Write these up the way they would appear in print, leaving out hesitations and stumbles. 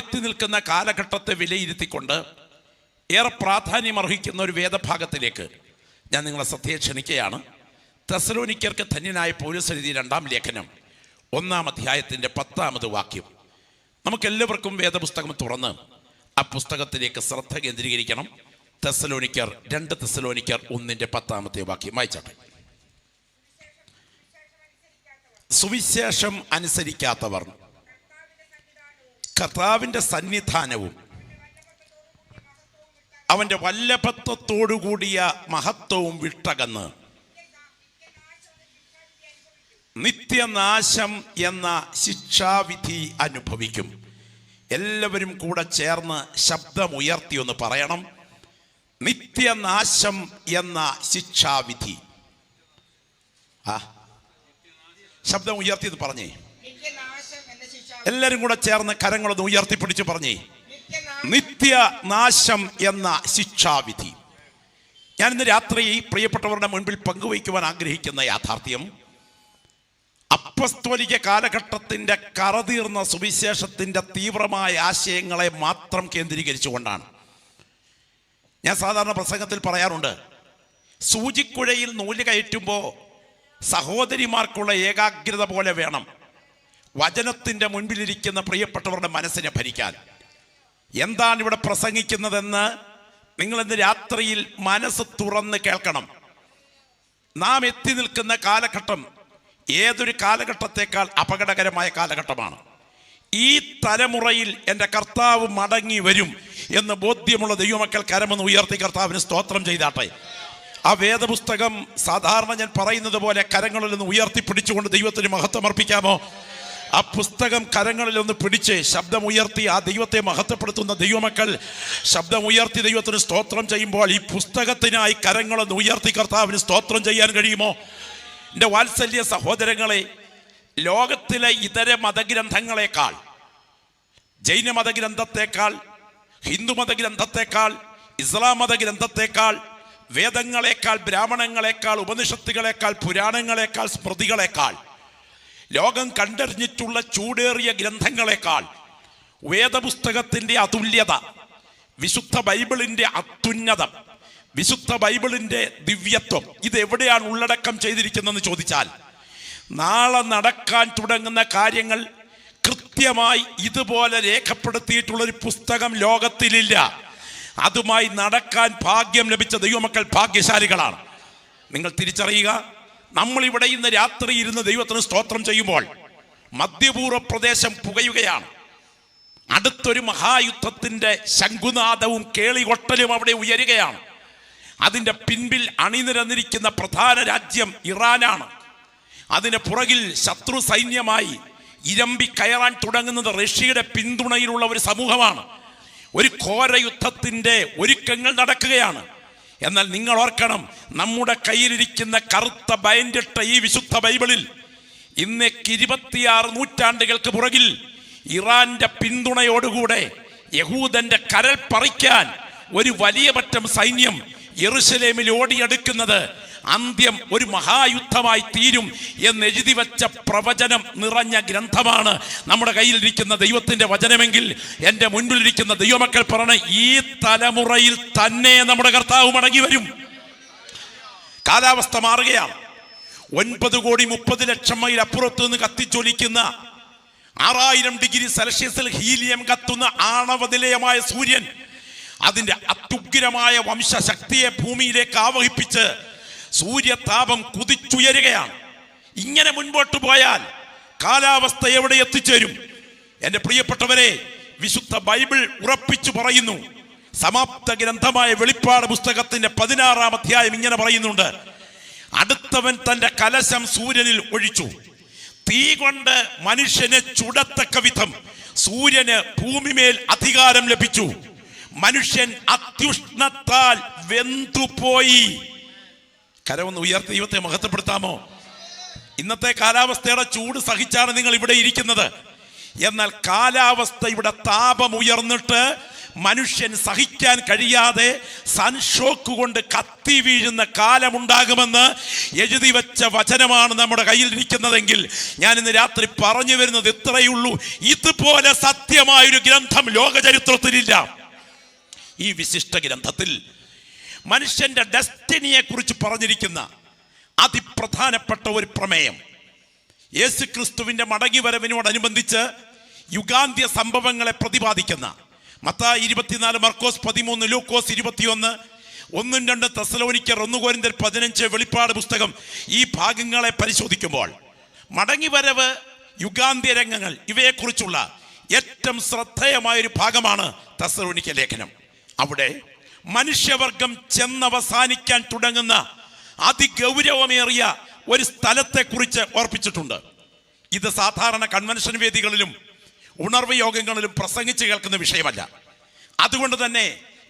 എത്തി നിൽക്കുന്ന കാലഘട്ടത്തെ വിലയിരുത്തിക്കൊണ്ട് ഏറെ പ്രാധാന്യമർഹിക്കുന്ന ഒരു വേദഭാഗത്തിലേക്ക് ഞാൻ നിങ്ങളെ ശ്രദ്ധയെ ക്ഷണിക്കുകയാണ്. തെസ്സലോനിക്കർക്ക് ധന്യനായ പൗലോസ് എഴുതിയ 2-ാം ലേഖനം 1-ാം അധ്യായത്തിൻ്റെ 10-ാമത് വാക്യം. നമുക്കെല്ലാവർക്കും വേദപുസ്തകം തുറന്ന് ആ പുസ്തകത്തിലേക്ക് ശ്രദ്ധ കേന്ദ്രീകരിക്കണം. 2 തെസ്സലോനിക്കർ 1-ന്റെ 10-ാമത്തെ വാക്യം വായിച്ചാട്ടെ. സുവിശേഷം അനുസരിക്കാത്തവർ കർത്താവിൻ്റെ സന്നിധാനവും അവൻ്റെ വല്ലഭത്വത്തോടുകൂടിയ മഹത്വവും വിട്ടകന്ന് നിത്യനാശം എന്ന ശിക്ഷാവിധി അനുഭവിക്കും. എല്ലാവരും കൂടെ ചേർന്ന് ശബ്ദമുയർത്തി ഒന്ന് പറയണം. നിത്യനാശം എന്ന ശിക്ഷാവിധി. ശബ്ദം ഉയർത്തിയത് പറഞ്ഞേ. എല്ലാവരും കൂടെ ചേർന്ന് കരങ്ങളൊന്ന് ഉയർത്തിപ്പിടിച്ച് പറഞ്ഞേ. നിത്യനാശം എന്ന ശിക്ഷാവിധി. ഞാനിന്ന് രാത്രി പ്രിയപ്പെട്ടവരുടെ മുൻപിൽ പങ്കുവയ്ക്കുവാൻ ആഗ്രഹിക്കുന്ന യാഥാർത്ഥ്യം അപ്പസ്തോലിക കാലഘട്ടത്തിൻ്റെ കറതീർന്ന സുവിശേഷത്തിൻ്റെ തീവ്രമായ ആശയങ്ങളെ മാത്രം കേന്ദ്രീകരിച്ചുകൊണ്ടാണ്. ഞാൻ സാധാരണ പ്രസംഗത്തിൽ പറയാറുണ്ട്, സൂചിക്കുഴയിൽ നൂല് കയറ്റുമ്പോൾ സഹോദരിമാർക്കുള്ള ഏകാഗ്രത പോലെ വേണം വചനത്തിൻ്റെ മുൻപിലിരിക്കുന്ന പ്രിയപ്പെട്ടവരുടെ മനസ്സിനെ ഭരിക്കാൻ. എന്താണ് ഇവിടെ പ്രസംഗിക്കുന്നതെന്ന് നിങ്ങളിന്ന് രാത്രിയിൽ മനസ്സ് തുറന്ന് കേൾക്കണം. നാം എത്തി നിൽക്കുന്ന കാലഘട്ടം ഏതൊരു കാലഘട്ടത്തേക്കാൾ അപകടകരമായ കാലഘട്ടമാണ്. ഈ തലമുറയിൽ എൻ്റെ കർത്താവ് മടങ്ങി വരും എന്ന് ബോധ്യമുള്ള ദൈവമക്കൾ കരമൊന്ന് ഉയർത്തി കർത്താവിന് സ്തോത്രം ചെയ്താട്ടെ. ആ വേദപുസ്തകം സാധാരണ ഞാൻ പറയുന്നത് പോലെ കരങ്ങളിൽ നിന്ന് ഉയർത്തിപ്പിടിച്ചുകൊണ്ട് ദൈവത്തിന് മഹത്വം അർപ്പിക്കാമോ? ആ പുസ്തകം കരങ്ങളിൽ ഒന്ന് പിടിച്ച് ശബ്ദമുയർത്തി ആ ദൈവത്തെ മഹത്വപ്പെടുത്തുന്ന ദൈവമക്കൾ ശബ്ദമുയർത്തി ദൈവത്തിന് സ്തോത്രം ചെയ്യുമ്പോൾ ഈ പുസ്തകത്തിനായി കരങ്ങളൊന്ന് ഉയർത്തി കർത്താവിന് സ്തോത്രം ചെയ്യാൻ കഴിയുമോ? എൻ്റെ വാത്സല്യ സഹോദരങ്ങളെ, ലോകത്തിലെ ഇതര മതഗ്രന്ഥങ്ങളെക്കാൾ, ജൈന മതഗ്രന്ഥത്തെക്കാൾ, ഹിന്ദു മതഗ്രന്ഥത്തെക്കാൾ, ഇസ്ലാം മതഗ്രന്ഥത്തെക്കാൾ, വേദങ്ങളെക്കാൾ, ബ്രാഹ്മണങ്ങളെക്കാൾ, ഉപനിഷത്തുകളെക്കാൾ, പുരാണങ്ങളെക്കാൾ, സ്മൃതികളെക്കാൾ, ലോകം കണ്ടറിഞ്ഞിട്ടുള്ള ചൂടേറിയ ഗ്രന്ഥങ്ങളെക്കാൾ വേദപുസ്തകത്തിൻ്റെ അതുല്യത, വിശുദ്ധ ബൈബിളിൻ്റെ അത്യുന്നതം, വിശുദ്ധ ബൈബിളിൻ്റെ ദിവ്യത്വം ഇതെവിടെയാണ് ഉള്ളടക്കം ചെയ്തിരിക്കുന്നതെന്ന് ചോദിച്ചാൽ, നാളെ നടക്കാൻ തുടങ്ങുന്ന കാര്യങ്ങൾ കൃത്യമായി ഇതുപോലെ രേഖപ്പെടുത്തിയിട്ടുള്ളൊരു പുസ്തകം ലോകത്തിലില്ല. അതുമായി നടക്കാൻ ഭാഗ്യം ലഭിച്ച ദൈവമക്കൾ ഭാഗ്യശാലികളാണ്. നിങ്ങൾ തിരിച്ചറിയുക, നമ്മളിവിടെ ഇന്ന് രാത്രി ഇരുന്ന് ദൈവത്തിന് സ്തോത്രം ചെയ്യുമ്പോൾ മധ്യപൂർവ്വ പ്രദേശം പുകയുകയാണ്. അടുത്തൊരു മഹായുദ്ധത്തിൻ്റെ ശംഖുനാദവും കേളികൊട്ടലും അവിടെ ഉയരുകയാണ്. അതിൻ്റെ പിൻപിൽ അണിനിരന്നിരിക്കുന്ന പ്രധാന രാജ്യം ഇറാനാണ്. അതിന് പുറകിൽ ശത്രു സൈന്യമായി ഇരമ്പി കയറാൻ തുടങ്ങുന്നത് റഷ്യയുടെ പിന്തുണയിലുള്ള ഒരു സമൂഹമാണ്. ഒരു ഘോര യുദ്ധത്തിൻ്റെ ഒരുക്കങ്ങൾ നടക്കുകയാണ്. എന്നാൽ നിങ്ങൾ ഓർക്കണം, നമ്മുടെ കയ്യിലിരിക്കുന്ന കറുത്ത ബൈൻഡിട്ട ഈ വിശുദ്ധ ബൈബിളിൽ ഇന്നേക്ക് 26 നൂറ്റാണ്ടുകൾക്ക് പുറകിൽ ഇറാന്റെ പിന്തുണയോടുകൂടെ യഹൂദന്റെ കരൾ പറിക്കാൻ ഒരു വലിയ പറ്റം സൈന്യം യെരുശലേമിൽ ഓടിയെടുക്കുന്നത് അന്ത്യം ഒരു മഹായുദ്ധമായി തീരും എന്നെഴുതി വച്ച പ്രവചനം നിറഞ്ഞ ഗ്രന്ഥമാണ് നമ്മുടെ കയ്യിലിരിക്കുന്ന ദൈവത്തിന്റെ വചനമെങ്കിൽ എൻ്റെ മുൻപിലിരിക്കുന്ന ദൈവമക്കൾ പറഞ്ഞ ഈ തലമുറയിൽ തന്നെ നമ്മുടെ കർത്താവ് മടങ്ങി വരും. കാലാവസ്ഥ മാറുകയാണ്. 9,30,00,000 മൈൽ അപ്പുറത്ത് നിന്ന് കത്തിച്ചൊലിക്കുന്ന 6000 ഡിഗ്രി സെൽഷ്യസിൽ ഹീലിയം കത്തുന്ന ആണവനിലയമായ സൂര്യൻ അതിൻ്റെ അത്യുഗ്രമായ വംശശക്തിയെ ഭൂമിയിലേക്ക് ആവഹിപ്പിച്ച് സൂര്യതാപം കുതിച്ചുയരുകയാണ്. ഇങ്ങനെ മുൻപോട്ട് പോയാൽ കാലാവസ്ഥ എവിടെ എത്തിച്ചേരും? എൻ്റെ പ്രിയപ്പെട്ടവരെ, വിശുദ്ധ ബൈബിൾ ഉറപ്പിച്ചു പറയുന്നു. സമാപ്ത ഗ്രന്ഥമായ വെളിപ്പാട് പുസ്തകത്തിന്റെ 16-ാം അധ്യായം ഇങ്ങനെ പറയുന്നുണ്ട്: അടുത്തവൻ തൻ്റെ കലശം സൂര്യനിൽ ഒഴിച്ചു, തീ കൊണ്ട് മനുഷ്യനെ ചുടത്തക്ക വിധം സൂര്യന് ഭൂമിമേൽ അധികാരം ലഭിച്ചു, മനുഷ്യൻ അത്യുഷ്ണത്താൽ വെന്തുപോയി. കരമൊന്ന് ഉയർത്തി ദൈവത്തെ മഹത്വപ്പെടുത്താമോ? ഇന്നത്തെ കാലാവസ്ഥയുടെ ചൂട് സഹിച്ചാണ് നിങ്ങൾ ഇവിടെ ഇരിക്കുന്നത്. എന്നാൽ കാലാവസ്ഥയുടെ താപം ഉയർന്നിട്ട് മനുഷ്യൻ സഹിക്കാൻ കഴിയാതെ സൺഷോക്ക് കൊണ്ട് കത്തി വീഴുന്ന കാലമുണ്ടാകുമെന്ന് എഴുതി വെച്ച വചനമാണ് നമ്മുടെ കയ്യിൽ ഇരിക്കുന്നതെങ്കിൽ ഞാൻ ഇന്ന് രാത്രി പറഞ്ഞു വരുന്നത് ഇത്രയുള്ളൂ. ഇതുപോലെ സത്യമായൊരു ഗ്രന്ഥം ലോക ചരിത്രത്തിലില്ല. ഈ വിശിഷ്ട ഗ്രന്ഥത്തിൽ മനുഷ്യന്റെ ഡെസ്റ്റിനിയെ കുറിച്ച് പറഞ്ഞിരിക്കുന്ന അതിപ്രധാനപ്പെട്ട ഒരു പ്രമേയം, യേശു ക്രിസ്തുവിന്റെ മടങ്ങിവരവിനോടനുബന്ധിച്ച് യുഗാന്ത്യ സംഭവങ്ങളെ പ്രതിപാദിക്കുന്ന മത്തായി 24, മർക്കോസ് 13, ലൂക്കോസ് 21, 1-2 തെസ്സലോനിക്കർ, 1 കൊരിന്ത്യർ 15, വെളിപ്പാട് പുസ്തകം, ഈ ഭാഗങ്ങളെ പരിശോധിക്കുമ്പോൾ മടങ്ങിവരവ്, യുഗാന്ത്യ രംഗങ്ങൾ, ഇവയെക്കുറിച്ചുള്ള ഏറ്റവും ശ്രദ്ധേയമായൊരു ഭാഗമാണ് തെസ്സലോനിക്ക ലേഖനം. അവിടെ മനുഷ്യവർഗം ചെന്നവസാനിക്കാൻ തുടങ്ങുന്ന അതിഗൗരവമേറിയ ഒരു സ്ഥലത്തെക്കുറിച്ച് ഓർപ്പിച്ചിട്ടുണ്ട്. ഇത് സാധാരണ കൺവെൻഷൻ വേദികളിലും ഉണർവ് യോഗങ്ങളിലും പ്രസംഗിച്ച് കേൾക്കുന്ന വിഷയമല്ല. അതുകൊണ്ട് തന്നെ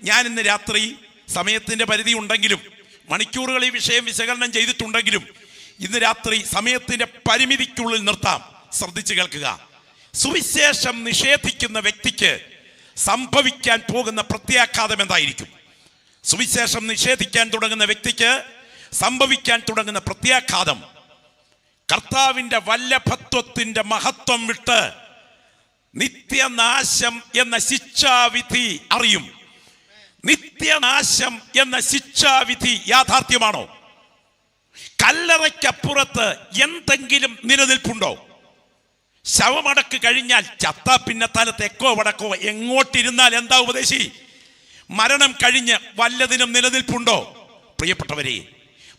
ഞാൻ ഇന്ന് രാത്രി, സമയത്തിൻ്റെ പരിധി ഉണ്ടെങ്കിലും മണിക്കൂറുകൾ ഈ വിഷയം വിശകലനം ചെയ്തിട്ടുണ്ടെങ്കിലും ഇന്ന് രാത്രി സമയത്തിൻ്റെ പരിമിതിക്കുള്ളിൽ നിർത്താം. ശ്രദ്ധിച്ച് കേൾക്കുക. സുവിശേഷം നിഷേധിക്കുന്ന വ്യക്തിക്ക് സംഭവിക്കാൻ പോകുന്ന പ്രത്യാഘാതം എന്തായിരിക്കും? സുവിശേഷം നിഷേധിക്കാൻ തുടങ്ങുന്ന വ്യക്തിക്ക് സംഭവിക്കാൻ തുടങ്ങുന്ന പ്രത്യാഘാതം, കർത്താവിൻ്റെ വല്ലഭത്വത്തിൻ്റെ മഹത്വം വിട്ട് നിത്യനാശം എന്ന ശിക്ഷാവിധി അറിയും. നിത്യനാശം എന്ന ശിക്ഷാവിധി യാഥാർത്ഥ്യമാണോ? കല്ലറയ്ക്കപ്പുറത്ത് എന്തെങ്കിലും നിലനിൽപ്പുണ്ടോ? ശവമടക്ക് കഴിഞ്ഞാൽ ചത്ത പിന്നത്താല് തെക്കോ വടക്കോ എങ്ങോട്ടിരുന്നാൽ എന്താ ഉപദേശി? മരണം കഴിഞ്ഞ് വല്ലതിനും നിലനിൽപ്പുണ്ടോ? പ്രിയപ്പെട്ടവരെ,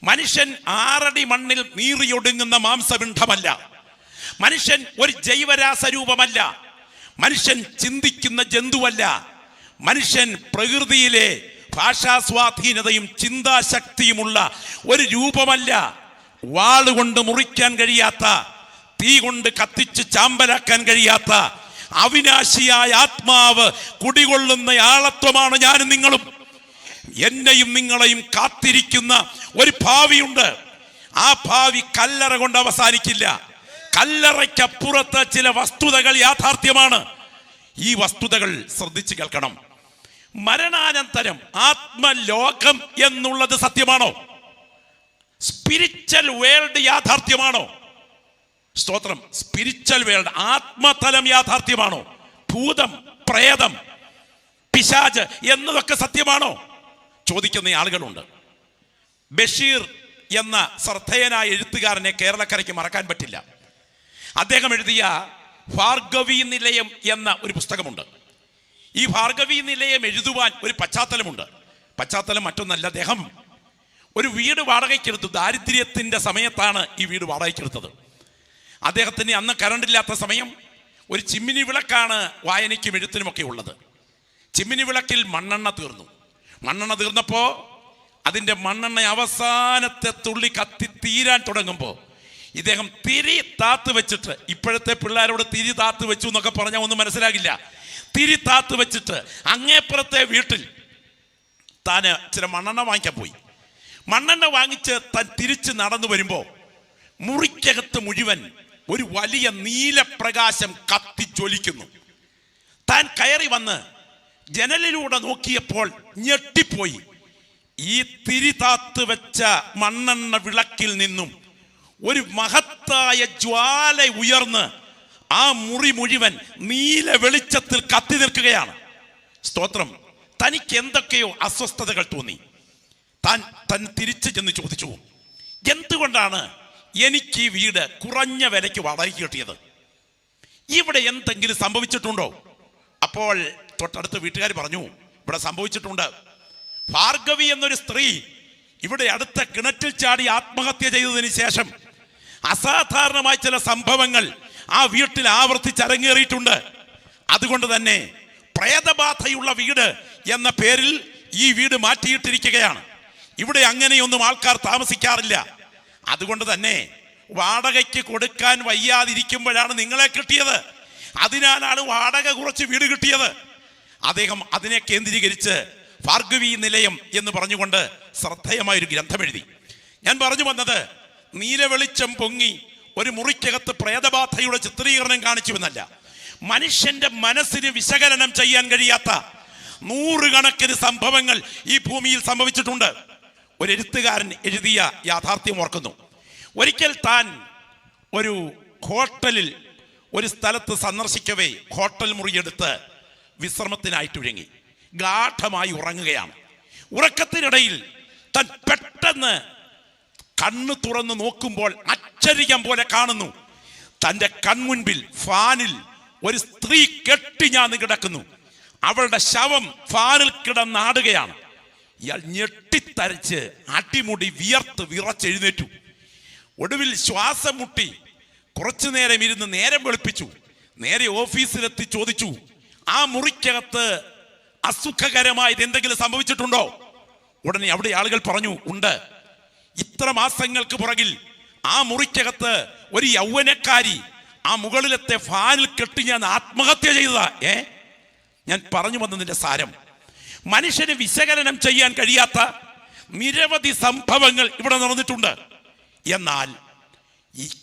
മനുഷ്യൻ 6 അടി മണ്ണിൽ നീറിയൊടുങ്ങുന്ന മാംസപിണ്ഡമല്ല. മനുഷ്യൻ ഒരു ജൈവരാസരൂപമല്ല. മനുഷ്യൻ ചിന്തിക്കുന്ന ജന്തുവല്ല. മനുഷ്യൻ പ്രകൃതിയിലെ ഭാഷാസ്വാധീനതയും ചിന്താശക്തിയുമുള്ള ഒരു രൂപമല്ല. വാളുകൊണ്ട് മുറിക്കാൻ കഴിയാത്ത, തീ കൊണ്ട് കത്തിച്ച് ചാമ്പലാക്കാൻ കഴിയാത്ത അവിനാശിയായ ആത്മാവ് കുടികൊള്ളുന്ന ആളത്വമാണ് ഞാനും നിങ്ങളും. എന്നെയും നിങ്ങളെയും കാത്തിരിക്കുന്ന ഒരു ഭാവിയുണ്ട്. ആ ഭാവി കല്ലറ കൊണ്ട് അവസാനിക്കില്ല. കല്ലറയ്ക്കപ്പുറത്ത് ചില വസ്തുതകൾ യാഥാർത്ഥ്യമാണ്. ഈ വസ്തുതകൾ ശ്രദ്ധിച്ച് കേൾക്കണം. മരണാനന്തരം ആത്മലോകം എന്നുള്ളത് സത്യമാണോ? സ്പിരിച്വൽ വേൾഡ് യാഥാർത്ഥ്യമാണോ? സ്തോത്രം. സ്പിരിച്വൽ വേൾഡ്, ആത്മതലം യാഥാർത്ഥ്യമാണോ? ഭൂതം, പ്രേതം, പിശാച് എന്നതൊക്കെ സത്യമാണോ? ചോദിക്കുന്ന ആളുകളുണ്ട്. ബഷീർ എന്ന ശ്രദ്ധേയനായ എഴുത്തുകാരനെ കേരളക്കരയ്ക്ക് മറക്കാൻ പറ്റില്ല. അദ്ദേഹം എഴുതിയ ഭാർഗവീ നിലയം എന്ന ഒരു പുസ്തകമുണ്ട്. ഈ ഭാർഗവീ നിലയം എഴുതുവാൻ ഒരു പശ്ചാത്തലമുണ്ട്. പശ്ചാത്തലം മറ്റൊന്നല്ല, അദ്ദേഹം ഒരു വീട് വാടകയ്ക്കെടുത്തു. ദാരിദ്ര്യത്തിൻ്റെ സമയത്താണ് ഈ വീട് വാടകയ്ക്കെടുത്തത്. അദ്ദേഹത്തിന് അന്ന് കറണ്ടില്ലാത്ത സമയം ഒരു ചിമ്മിനി വിളക്കാണ് വായനയ്ക്കും എഴുത്തിനുമൊക്കെ ഉള്ളത്. ചിമ്മിനി വിളക്കിൽ മണ്ണെണ്ണ തീർന്നു. മണ്ണെണ്ണ തീർന്നപ്പോൾ അതിൻ്റെ മണ്ണെണ്ണ അവസാനത്തെ തുള്ളി കത്തി തീരാൻ തുടങ്ങുമ്പോൾ ഇദ്ദേഹം തിരി താത്ത് വെച്ചിട്ട്, ഇപ്പോഴത്തെ പിള്ളേരോട് തിരി താത്ത് വെച്ചു എന്നൊക്കെ പറഞ്ഞാൽ ഒന്നും മനസ്സിലാകില്ല, തിരി താത്ത് വെച്ചിട്ട് അങ്ങേപ്പുറത്തെ വീട്ടിൽ താൻ ചില മണ്ണെണ്ണ വാങ്ങിക്കാൻ പോയി. മണ്ണെണ്ണ വാങ്ങിച്ച് താൻ തിരിച്ച് നടന്നു വരുമ്പോൾ മുറിക്കകത്ത് മുഴുവൻ ഒരു വലിയ നീലപ്രകാശം കത്തി ജ്വലിക്കുന്നു. താൻ കയറി വന്ന് ജനലിലൂടെ നോക്കിയപ്പോൾ ഞെട്ടിപ്പോയി. ഈ തിരിതാത്ത് വെച്ച മണ്ണെണ്ണ വിളക്കിൽ നിന്നും ഒരു മഹത്തായ ജ്വാല ഉയർന്ന് ആ മുറി മുഴുവൻ നീല വെളിച്ചത്തിൽ കത്തി നിൽക്കുകയാണ്. സ്തോത്രം. തനിക്ക് എന്തൊക്കെയോ അസ്വസ്ഥതകൾ തോന്നി. താൻ തിരിച്ചു ചെന്ന് ചോദിച്ചു, എന്തുകൊണ്ടാണ് എനിക്ക് ഈ വീട് കുറഞ്ഞ വിലയ്ക്ക് വാടകയ്ക്ക് കിട്ടിയത്? ഇവിടെ എന്തെങ്കിലും സംഭവിച്ചിട്ടുണ്ടോ? അപ്പോൾ തൊട്ടടുത്ത വീട്ടുകാർ പറഞ്ഞു, ഇവിടെ സംഭവിച്ചിട്ടുണ്ട്. ഭാർഗവി എന്നൊരു സ്ത്രീ ഇവിടെ അടുത്ത കിണറ്റിൽ ചാടി ആത്മഹത്യ ചെയ്തതിന് ശേഷം അസാധാരണമായ ചില സംഭവങ്ങൾ ആ വീട്ടിൽ ആവർത്തിച്ചരങ്ങേറിയിട്ടുണ്ട്. അതുകൊണ്ട് തന്നെ പ്രേതബാധയുള്ള വീട് എന്ന പേരിൽ ഈ വീട് മാറ്റിയിട്ടിരിക്കുകയാണ്. ഇവിടെ അങ്ങനെയൊന്നും ആൾക്കാർ താമസിക്കാറില്ല. അതുകൊണ്ട് തന്നെ വാടകയ്ക്ക് കൊടുക്കാൻ വയ്യാതിരിക്കുമ്പോഴാണ് നിങ്ങളെ കിട്ടിയത്. അതിനാലാണ് വാടക കുറച്ച് വീട് കിട്ടിയത്. അദ്ദേഹം അതിനെ കേന്ദ്രീകരിച്ച് ഭാർഗവീ നിലയം എന്ന് പറഞ്ഞുകൊണ്ട് ശ്രദ്ധേയമായൊരു ഗ്രന്ഥം എഴുതി. ഞാൻ പറഞ്ഞു വന്നത്, നീലവെളിച്ചം പൊങ്ങി ഒരു മുറിക്കകത്ത് പ്രേതബാധയുടെ ചിത്രീകരണം കാണിച്ചുവെന്നല്ല, മനുഷ്യന്റെ മനസ്സിന് വിശകലനം ചെയ്യാൻ കഴിയാത്ത നൂറുകണക്കിന് സംഭവങ്ങൾ ഈ ഭൂമിയിൽ സംഭവിച്ചിട്ടുണ്ട്. ഒരു എഴുത്തുകാരൻ എഴുതിയ യാഥാർത്ഥ്യം ഓർക്കുന്നു. ഒരിക്കൽ താൻ ഒരു ഹോട്ടലിൽ ഒരു സ്ഥലത്ത് സന്ദർശിക്കവേ ഹോട്ടൽ മുറിയെടുത്ത് വിശ്രമത്തിനായിട്ടൊരുങ്ങി ഗാഠമായി ഉറങ്ങുകയാണ്. ഉറക്കത്തിനിടയിൽ താൻ പെട്ടെന്ന് കണ്ണ് തുറന്ന് നോക്കുമ്പോൾ ആശ്ചര്യം പോലെ കാണുന്നു, തൻ്റെ കൺമുൻപിൽ ഫാനിൽ ഒരു സ്ത്രീ കെട്ടിഞ്ഞാന്ന് കിടക്കുന്നു. അവളുടെ ശവം ഫാനിൽ കിടന്നാടുകയാണ്. ഇയാൾ ഞെട്ടിത്തരച്ച് അടിമുടി വിറച്ചെഴുന്നേറ്റു. ഒടുവിൽ ശ്വാസം മുട്ടി കുറച്ചു നേരം ഇരുന്ന് നേരം വെളുപ്പിച്ചു. നേരെ ഓഫീസിലെത്തി ചോദിച്ചു, ആ മുറിക്കകത്ത് അസുഖകരമായത് എന്തെങ്കിലും സംഭവിച്ചിട്ടുണ്ടോ? ഉടനെ അവിടെ ആളുകൾ പറഞ്ഞു, ഉണ്ട്. ഇത്ര മാസങ്ങൾക്ക് പുറകിൽ ആ മുറിക്കകത്ത് ഒരു യൗവനക്കാരി ആ മുകളിലത്തെ ഫാനിൽ കെട്ടി ഞാൻ ആത്മഹത്യ ചെയ്തതാ. ഞാൻ പറഞ്ഞു വന്നതിന്റെ സാരം, മനുഷ്യന് വിശകലനം ചെയ്യാൻ കഴിയാത്ത നിരവധി സംഭവങ്ങൾ ഇവിടെ നടന്നിട്ടുണ്ട്. എന്നാൽ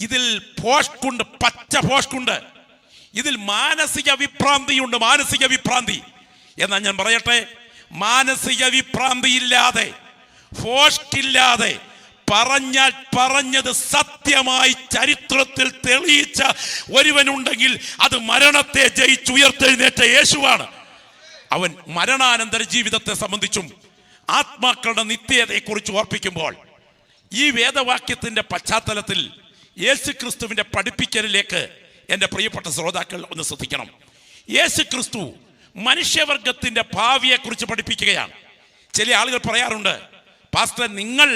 ഇതിൽ പോഷ്കുണ്ട്, പച്ച പോഷ്കുണ്ട്. ഇതിൽ മാനസിക വിഭ്രാന്തിയുണ്ട്, മാനസിക വിഭ്രാന്തി. എന്നാൽ ഞാൻ പറയട്ടെ, മാനസിക വിഭ്രാന്തിയില്ലാതെ, ഫോഷ്കില്ലാതെ പറഞ്ഞാൽ പറഞ്ഞത് സത്യമായി ചരിത്രത്തിൽ തെളിയിച്ച ഒരുവനുണ്ടെങ്കിൽ അത് മരണത്തെ ജയിച്ചുയർത്തെഴുന്നേറ്റ യേശുവാണ്. അവൻ മരണാനന്തര ജീവിതത്തെ സംബന്ധിച്ചും ആത്മാക്കളുടെ നിത്യതയെക്കുറിച്ച് ഓർപ്പിക്കുമ്പോൾ ഈ വേദവാക്യത്തിന്റെ പശ്ചാത്തലത്തിൽ യേശു ക്രിസ്തുവിന്റെ പഠിപ്പിക്കലിലേക്ക് എൻ്റെ പ്രിയപ്പെട്ട ശ്രോതാക്കൾ ഒന്ന് ശ്രദ്ധിക്കണം. യേശു ക്രിസ്തു മനുഷ്യവർഗത്തിന്റെ ഭാവിയെക്കുറിച്ച് പഠിപ്പിക്കുകയാണ്. ചില ആളുകൾ പറയാറുണ്ട്, പാസ്റ്റർ നിങ്ങൾ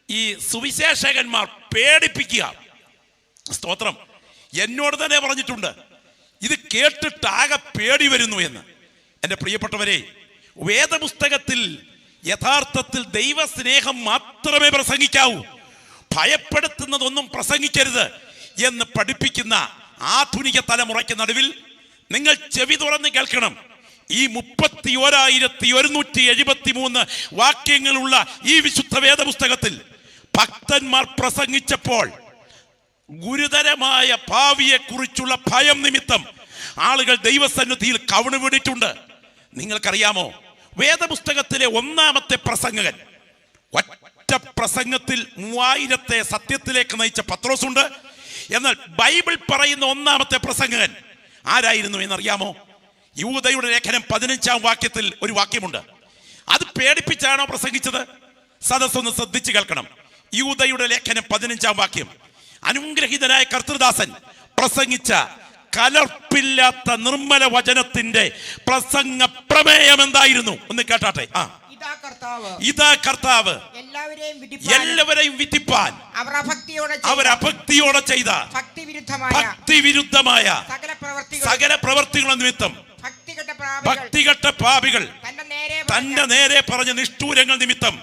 ഈ സുവിശേഷകന്മാർ പേടിപ്പിക്കുക. സ്തോത്രം, എന്നോട് തന്നെ പറഞ്ഞിട്ടുണ്ട്, ഇത് കേട്ടിട്ട് ആകെ പേടി വരുന്നു എന്ന്. എൻ്റെ പ്രിയപ്പെട്ടവരെ, വേദപുസ്തകത്തിൽ യഥാർത്ഥത്തിൽ ദൈവസ്നേഹം മാത്രമേ പ്രസംഗിക്കാവൂ, ഭയപ്പെടുത്തുന്നതൊന്നും പ്രസംഗിക്കരുത് എന്ന് പഠിപ്പിക്കുന്ന ആധുനിക തലമുറയ്ക്ക് നടുവിൽ നിങ്ങൾ ചെവി തുറന്ന് കേൾക്കണം. ഈ 31,173 വാക്യങ്ങളുള്ള ഈ വിശുദ്ധ വേദപുസ്തകത്തിൽ ഭക്തന്മാർ പ്രസംഗിച്ചപ്പോൾ ഗുരുതരമായ ഭാവിയെക്കുറിച്ചുള്ള ഭയം നിമിത്തം ആളുകൾ ദൈവസന്നിധിയിൽ കവിണ് വീണിട്ടുണ്ട്. നിങ്ങൾക്കറിയാമോ, വേദപുസ്തകത്തിലെ ഒന്നാമത്തെ പ്രസംഗകൻ, ഒറ്റ പ്രസംഗത്തിൽ 3000 സത്യത്തിലേക്ക് നയിച്ച പത്രോസുണ്ട്. എന്നാൽ ബൈബിൾ പറയുന്ന ഒന്നാമത്തെ പ്രസംഗകൻ ആരായിരുന്നു എന്നറിയാമോ? യൂദയുടെ ലേഖനം 15-ാം വാക്യത്തിൽ ഒരു വാക്യമുണ്ട്. അത് പേടിപ്പിച്ചാണോ പ്രസംഗിച്ചത്? സദസ്സൊന്ന് ശ്രദ്ധിച്ചു കേൾക്കണം. യൂദയുടെ ലേഖനം 15-ാം വാക്യം. അനുഗ്രഹീതനായ കർത്തൃദാസൻ പ്രസംഗിച്ച കലർപ്പില്ലാത്ത നിർമ്മല വചനത്തിന്റെ പ്രസംഗ പ്രമേയം എന്തായിരുന്നു? ഒന്ന് കേട്ടാട്ടെ. ഇതാ കർത്താവ് എല്ലാവരെയും വിധിപ്പാൻ അവർ അഭക്തിയോടെ ചെയ്ത ഭക്തിവിരുദ്ധമായ സകല പ്രവർത്തികളും നിമിത്തം ഭക്തികെട്ട പാപികൾ തന്റെ നേരെ പറഞ്ഞ നിഷ്ഠൂരങ്ങൾ നിമിത്തം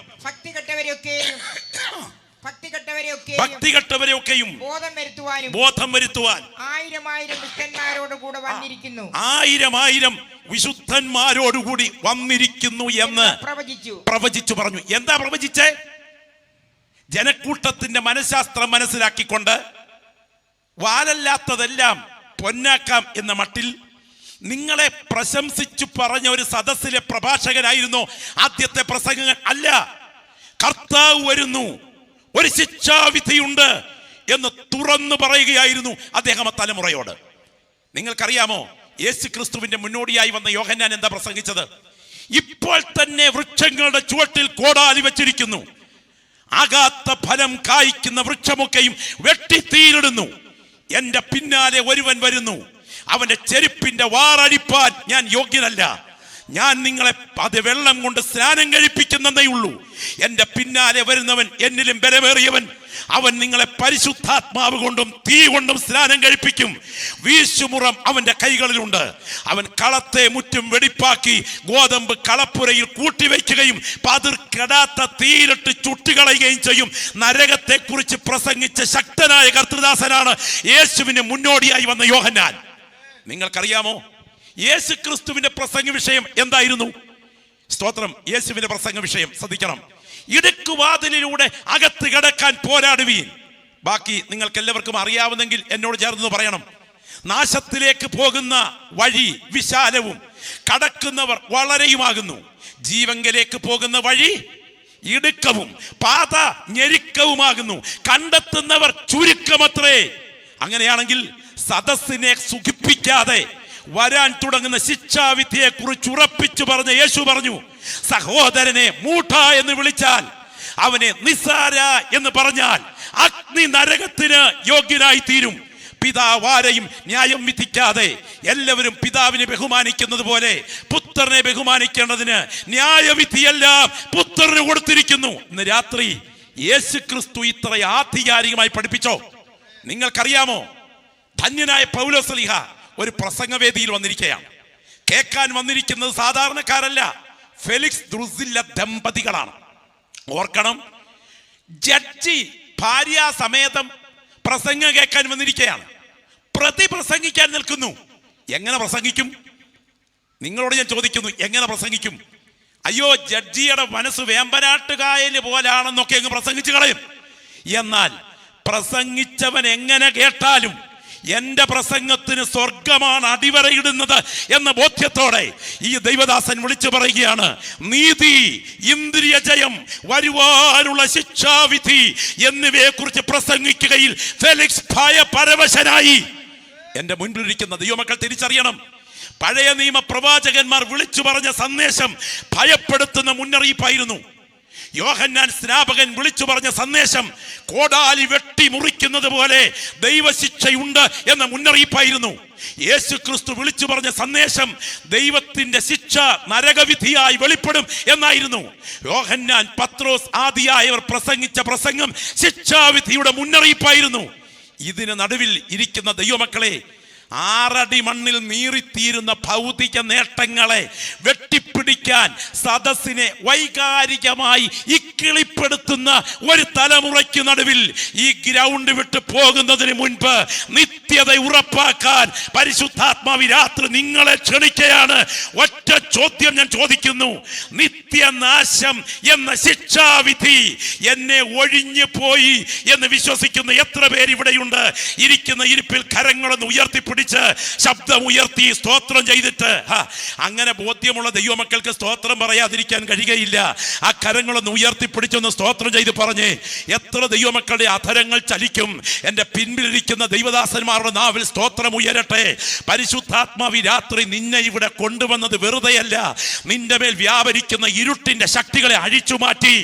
ഭക്തികെട്ടവരെയൊക്കെയും ബോധം വരുത്തുവാൻ 1000 വിശുദ്ധന്മാരോടുകൂടി വന്നിരിക്കുന്നു എന്ന് പ്രവചിച്ചു പറഞ്ഞു. എന്താ പ്രവചിച്ചേ? ജനക്കൂട്ടത്തിന്റെ മനഃശാസ്ത്രം മനസ്സിലാക്കിക്കൊണ്ട് വാലല്ലാത്തതെല്ലാം പൊന്നാക്കാം എന്ന മട്ടിൽ നിങ്ങളെ പ്രശംസിച്ചു പറഞ്ഞ ഒരു സദസ്സിലെ പ്രഭാഷകനായിരുന്നു ആദ്യത്തെ പ്രസംഗകൻ. അല്ല, കർത്താവ് വരുന്നു, ഒരു ശിക്ഷാവിധിയുണ്ട് എന്ന് തുറന്നു പറയുകയായിരുന്നു അദ്ദേഹം ആ തലമുറയോട്. നിങ്ങൾക്കറിയാമോ, യേശു ക്രിസ്തുവിന്റെ മുന്നോടിയായി വന്ന യോഹന്നാൻ എന്താ പ്രസംഗിച്ചത്? ഇപ്പോൾ തന്നെ വൃക്ഷങ്ങളുടെ ചുവട്ടിൽ കോടാലി വെച്ചിരിക്കുന്നു, ആകാത്ത ഫലം കായ്ക്കുന്ന വൃക്ഷമൊക്കെയും വെട്ടിത്തീരിടുന്നു. എന്റെ പിന്നാലെ ഒരുവൻ വരുന്നു, അവന്റെ ചെരുപ്പിന്റെ വാറടിപ്പാൻ ഞാൻ യോഗ്യനല്ല. ഞാൻ നിങ്ങളെ അത് വെള്ളം കൊണ്ട് സ്നാനം കഴിപ്പിക്കുന്നതേ ഉള്ളൂ. എന്റെ പിന്നാലെ വരുന്നവൻ എന്നിലും ബലമേറിയവൻ, അവൻ നിങ്ങളെ പരിശുദ്ധാത്മാവ് കൊണ്ടും തീ കൊണ്ടും സ്നാനം കഴിപ്പിക്കും. വീശുമുറം അവന്റെ കൈകളിലുണ്ട്. അവൻ കളത്തെ മുറ്റും വെടിപ്പാക്കി ഗോതമ്പ് കളപ്പുരയിൽ കൂട്ടിവെക്കുകയും പതിർക്കെടാത്ത തീയിലിട്ട് ചുട്ടുകളയുകയും ചെയ്യും. നരകത്തെ കുറിച്ച് പ്രസംഗിച്ച ശക്തനായ കർത്തൃദാസനാണ് യേശുവിന് മുന്നോടിയായി വന്ന യോഹന്നാൻ. നിങ്ങൾക്കറിയാമോ, യേശു ക്രിസ്തുവിന്റെ പ്രസംഗ വിഷയം എന്തായിരുന്നു? സ്തോത്രം, യേശുവിന്റെ പ്രസംഗ വിഷയം ശ്രദ്ധിക്കണം. ഇടുക്കുവാതിലിലൂടെ അകത്ത് കടക്കാൻ പോരാടുവീൻ. ബാക്കി നിങ്ങൾക്ക് എല്ലാവർക്കും അറിയാവുന്നെങ്കിൽ എന്നോട് ചേർന്ന് പറയണം. നാശത്തിലേക്ക് പോകുന്ന വഴി വിശാലവും കടക്കുന്നവർ വളരെയുമാകുന്നു. ജീവങ്കലേക്ക് പോകുന്ന വഴി ഇടുക്കവും പാത ഞെരുക്കവുമാകുന്നു, കണ്ടെത്തുന്നവർ ചുരുക്കമത്രേ. അങ്ങനെയാണെങ്കിൽ സദസ്സിനെ സുഖിപ്പിക്കാതെ വരാൻ തുടങ്ങുന്ന ശിക്ഷാവിധിയെ കുറിച്ച് ഉറപ്പിച്ചു പറഞ്ഞ യേശു പറഞ്ഞു, സഹോദരനെ മൂഢ എന്ന് വിളിച്ചാൽ, അവനെ നിസ്സാര എന്ന് പറഞ്ഞാൽ അഗ്നി നരകത്തിന് യോഗ്യനായി തീരും. പിതാവാരെയും ന്യായം വിധിക്കാതെ എല്ലാവരും പിതാവിനെ ബഹുമാനിക്കുന്നത് പോലെ പുത്രനെ ബഹുമാനിക്കേണ്ടതിന് ന്യായവിധിയെല്ലാം പുത്രന് കൊടുത്തിരിക്കുന്നു. ഇന്ന് രാത്രി യേശു ക്രിസ്തു ഇത്ര ആധികാരികമായി പഠിപ്പിച്ചോ? നിങ്ങൾക്കറിയാമോ, ധന്യനായ പൗലോസ്ലീഹ ഒരു പ്രസംഗവേദിയിൽ വന്നിരിക്കുകയാണ്. കേൾക്കാൻ വന്നിരിക്കുന്നത് സാധാരണക്കാരല്ല, ഫെലിക്സ് ദ്രുസില്ല ദമ്പതികളാണ്. ഓർക്കണം, ജഡ്ജി ഭാര്യാസമേതം പ്രസംഗം കേൾക്കാൻ വന്നിരിക്കുകയാണ്. പ്രതി പ്രസംഗിക്കാൻ നിൽക്കുന്നു. എങ്ങനെ പ്രസംഗിക്കും? നിങ്ങളോട് ഞാൻ ചോദിക്കുന്നു, എങ്ങനെ പ്രസംഗിക്കും? അയ്യോ, ജഡ്ജിയുടെ മനസ്സ് വേമ്പനാട്ടുകായല് പോലാണെന്നൊക്കെ അങ്ങ് പ്രസംഗിച്ചു കളയും. എന്നാൽ പ്രസംഗിച്ചവൻ എങ്ങനെ കേട്ടാലും എന്റെ പ്രസംഗത്തിന് സ്വർഗമാണ് അടിവരയിടുന്നത് എന്ന ബോധ്യത്തോടെ ഈ ദൈവദാസൻ വിളിച്ചു പറയുകയാണ്, നീതി, ഇന്ദ്രിയ ജയം, വരുവാനുള്ള ശിക്ഷാവിധി എന്നിവയെ കുറിച്ച് പ്രസംഗിക്കുകയിൽ ഫെലിക്സ് ഭയപരവശനായി. എന്റെ മുൻപിലിരിക്കുന്ന ദൈവമക്കൾ തിരിച്ചറിയണം, പഴയ നിയമ പ്രവാചകന്മാർ വിളിച്ചു പറഞ്ഞ സന്ദേശം ഭയപ്പെടുത്തുന്ന മുന്നറിയിപ്പായിരുന്നു. യോഹന്നാൻ സ്നാപകൻ വിളിച്ചു പറഞ്ഞ സന്ദേശം കോടാലി വെട്ടി മുറിക്കുന്നത് പോലെ ദൈവശിക്ഷയുണ്ട് എന്ന മുന്നറിയിപ്പായിരുന്നു. യേശു ക്രിസ്തു വിളിച്ചു പറഞ്ഞ സന്ദേശം ദൈവത്തിന്റെ ശിക്ഷ നരകവിധിയായി വെളിപ്പെടും എന്നായിരുന്നു. യോഹന്നാൻ, പത്രോസ് ആദിയായവർ പ്രസംഗിച്ച പ്രസംഗം ശിക്ഷാവിധിയുടെ മുന്നറിയിപ്പായിരുന്നു. ഇതിന് നടുവിൽ ഇരിക്കുന്ന ദൈവമക്കളെ, 6 അടി മണ്ണിൽ നീറിത്തീരുന്ന ഭൗതിക നേട്ടങ്ങളെ വെട്ടിപ്പിടിക്കാൻ സദസ്സിനെ വൈകാരികമായി ഇക്കിളിപ്പെടുത്തുന്ന ഒരു തലമുറയ്ക്ക് നടുവിൽ ഈ ഗ്രൗണ്ട് വിട്ട് പോകുന്നതിന് മുൻപ് നിത്യത ഉറപ്പാക്കാൻ പരിശുദ്ധാത്മാവ് രാത്രി നിങ്ങളെ ക്ഷണിക്കുകയാണ്. ഒറ്റ ചോദ്യം ഞാൻ ചോദിക്കുന്നു, നിത്യനാശം എന്ന ശിക്ഷാവിധി എന്നെ ഒഴിഞ്ഞു പോയി എന്ന് വിശ്വസിക്കുന്ന എത്ര പേര് ഇവിടെയുണ്ട്? ഇരിക്കുന്ന ഇരിപ്പിൽ കരങ്ങളൊന്ന് ഉയർത്തിപ്പിടിച്ച് ശബ്ദം ഉയർത്തി സ്തോത്രം ചെയ്തിട്ട്, അങ്ങനെ ബോധ്യമുള്ള ദൈവമക്കൾക്ക് സ്തോത്രം പറയാതിരിക്കാൻ കഴിയുകയില്ല. ആ കരങ്ങളൊന്ന് ഉയർത്തിപ്പിടിച്ചൊന്ന് സ്തോത്രം ചെയ്ത് പറഞ്ഞേ. എത്ര ദൈവമക്കളുടെ അധരങ്ങൾ ചലിക്കും? എന്റെ പിൻപിലിരിക്കുന്ന ദൈവദാസന്മാരുടെ നാവിൽ സ്തോത്രം ഉയരട്ടെ. പരിശുദ്ധാത്മാവി രാത്രി നിന്നെ ഇവിടെ കൊണ്ടുവന്നത് വെറുതെയല്ല. നിന്റെ മേൽ വ്യാപരിക്കുന്ന ഇരുട്ടിന്റെ ശക്തികളെ അഴിച്ചുമാറ്റി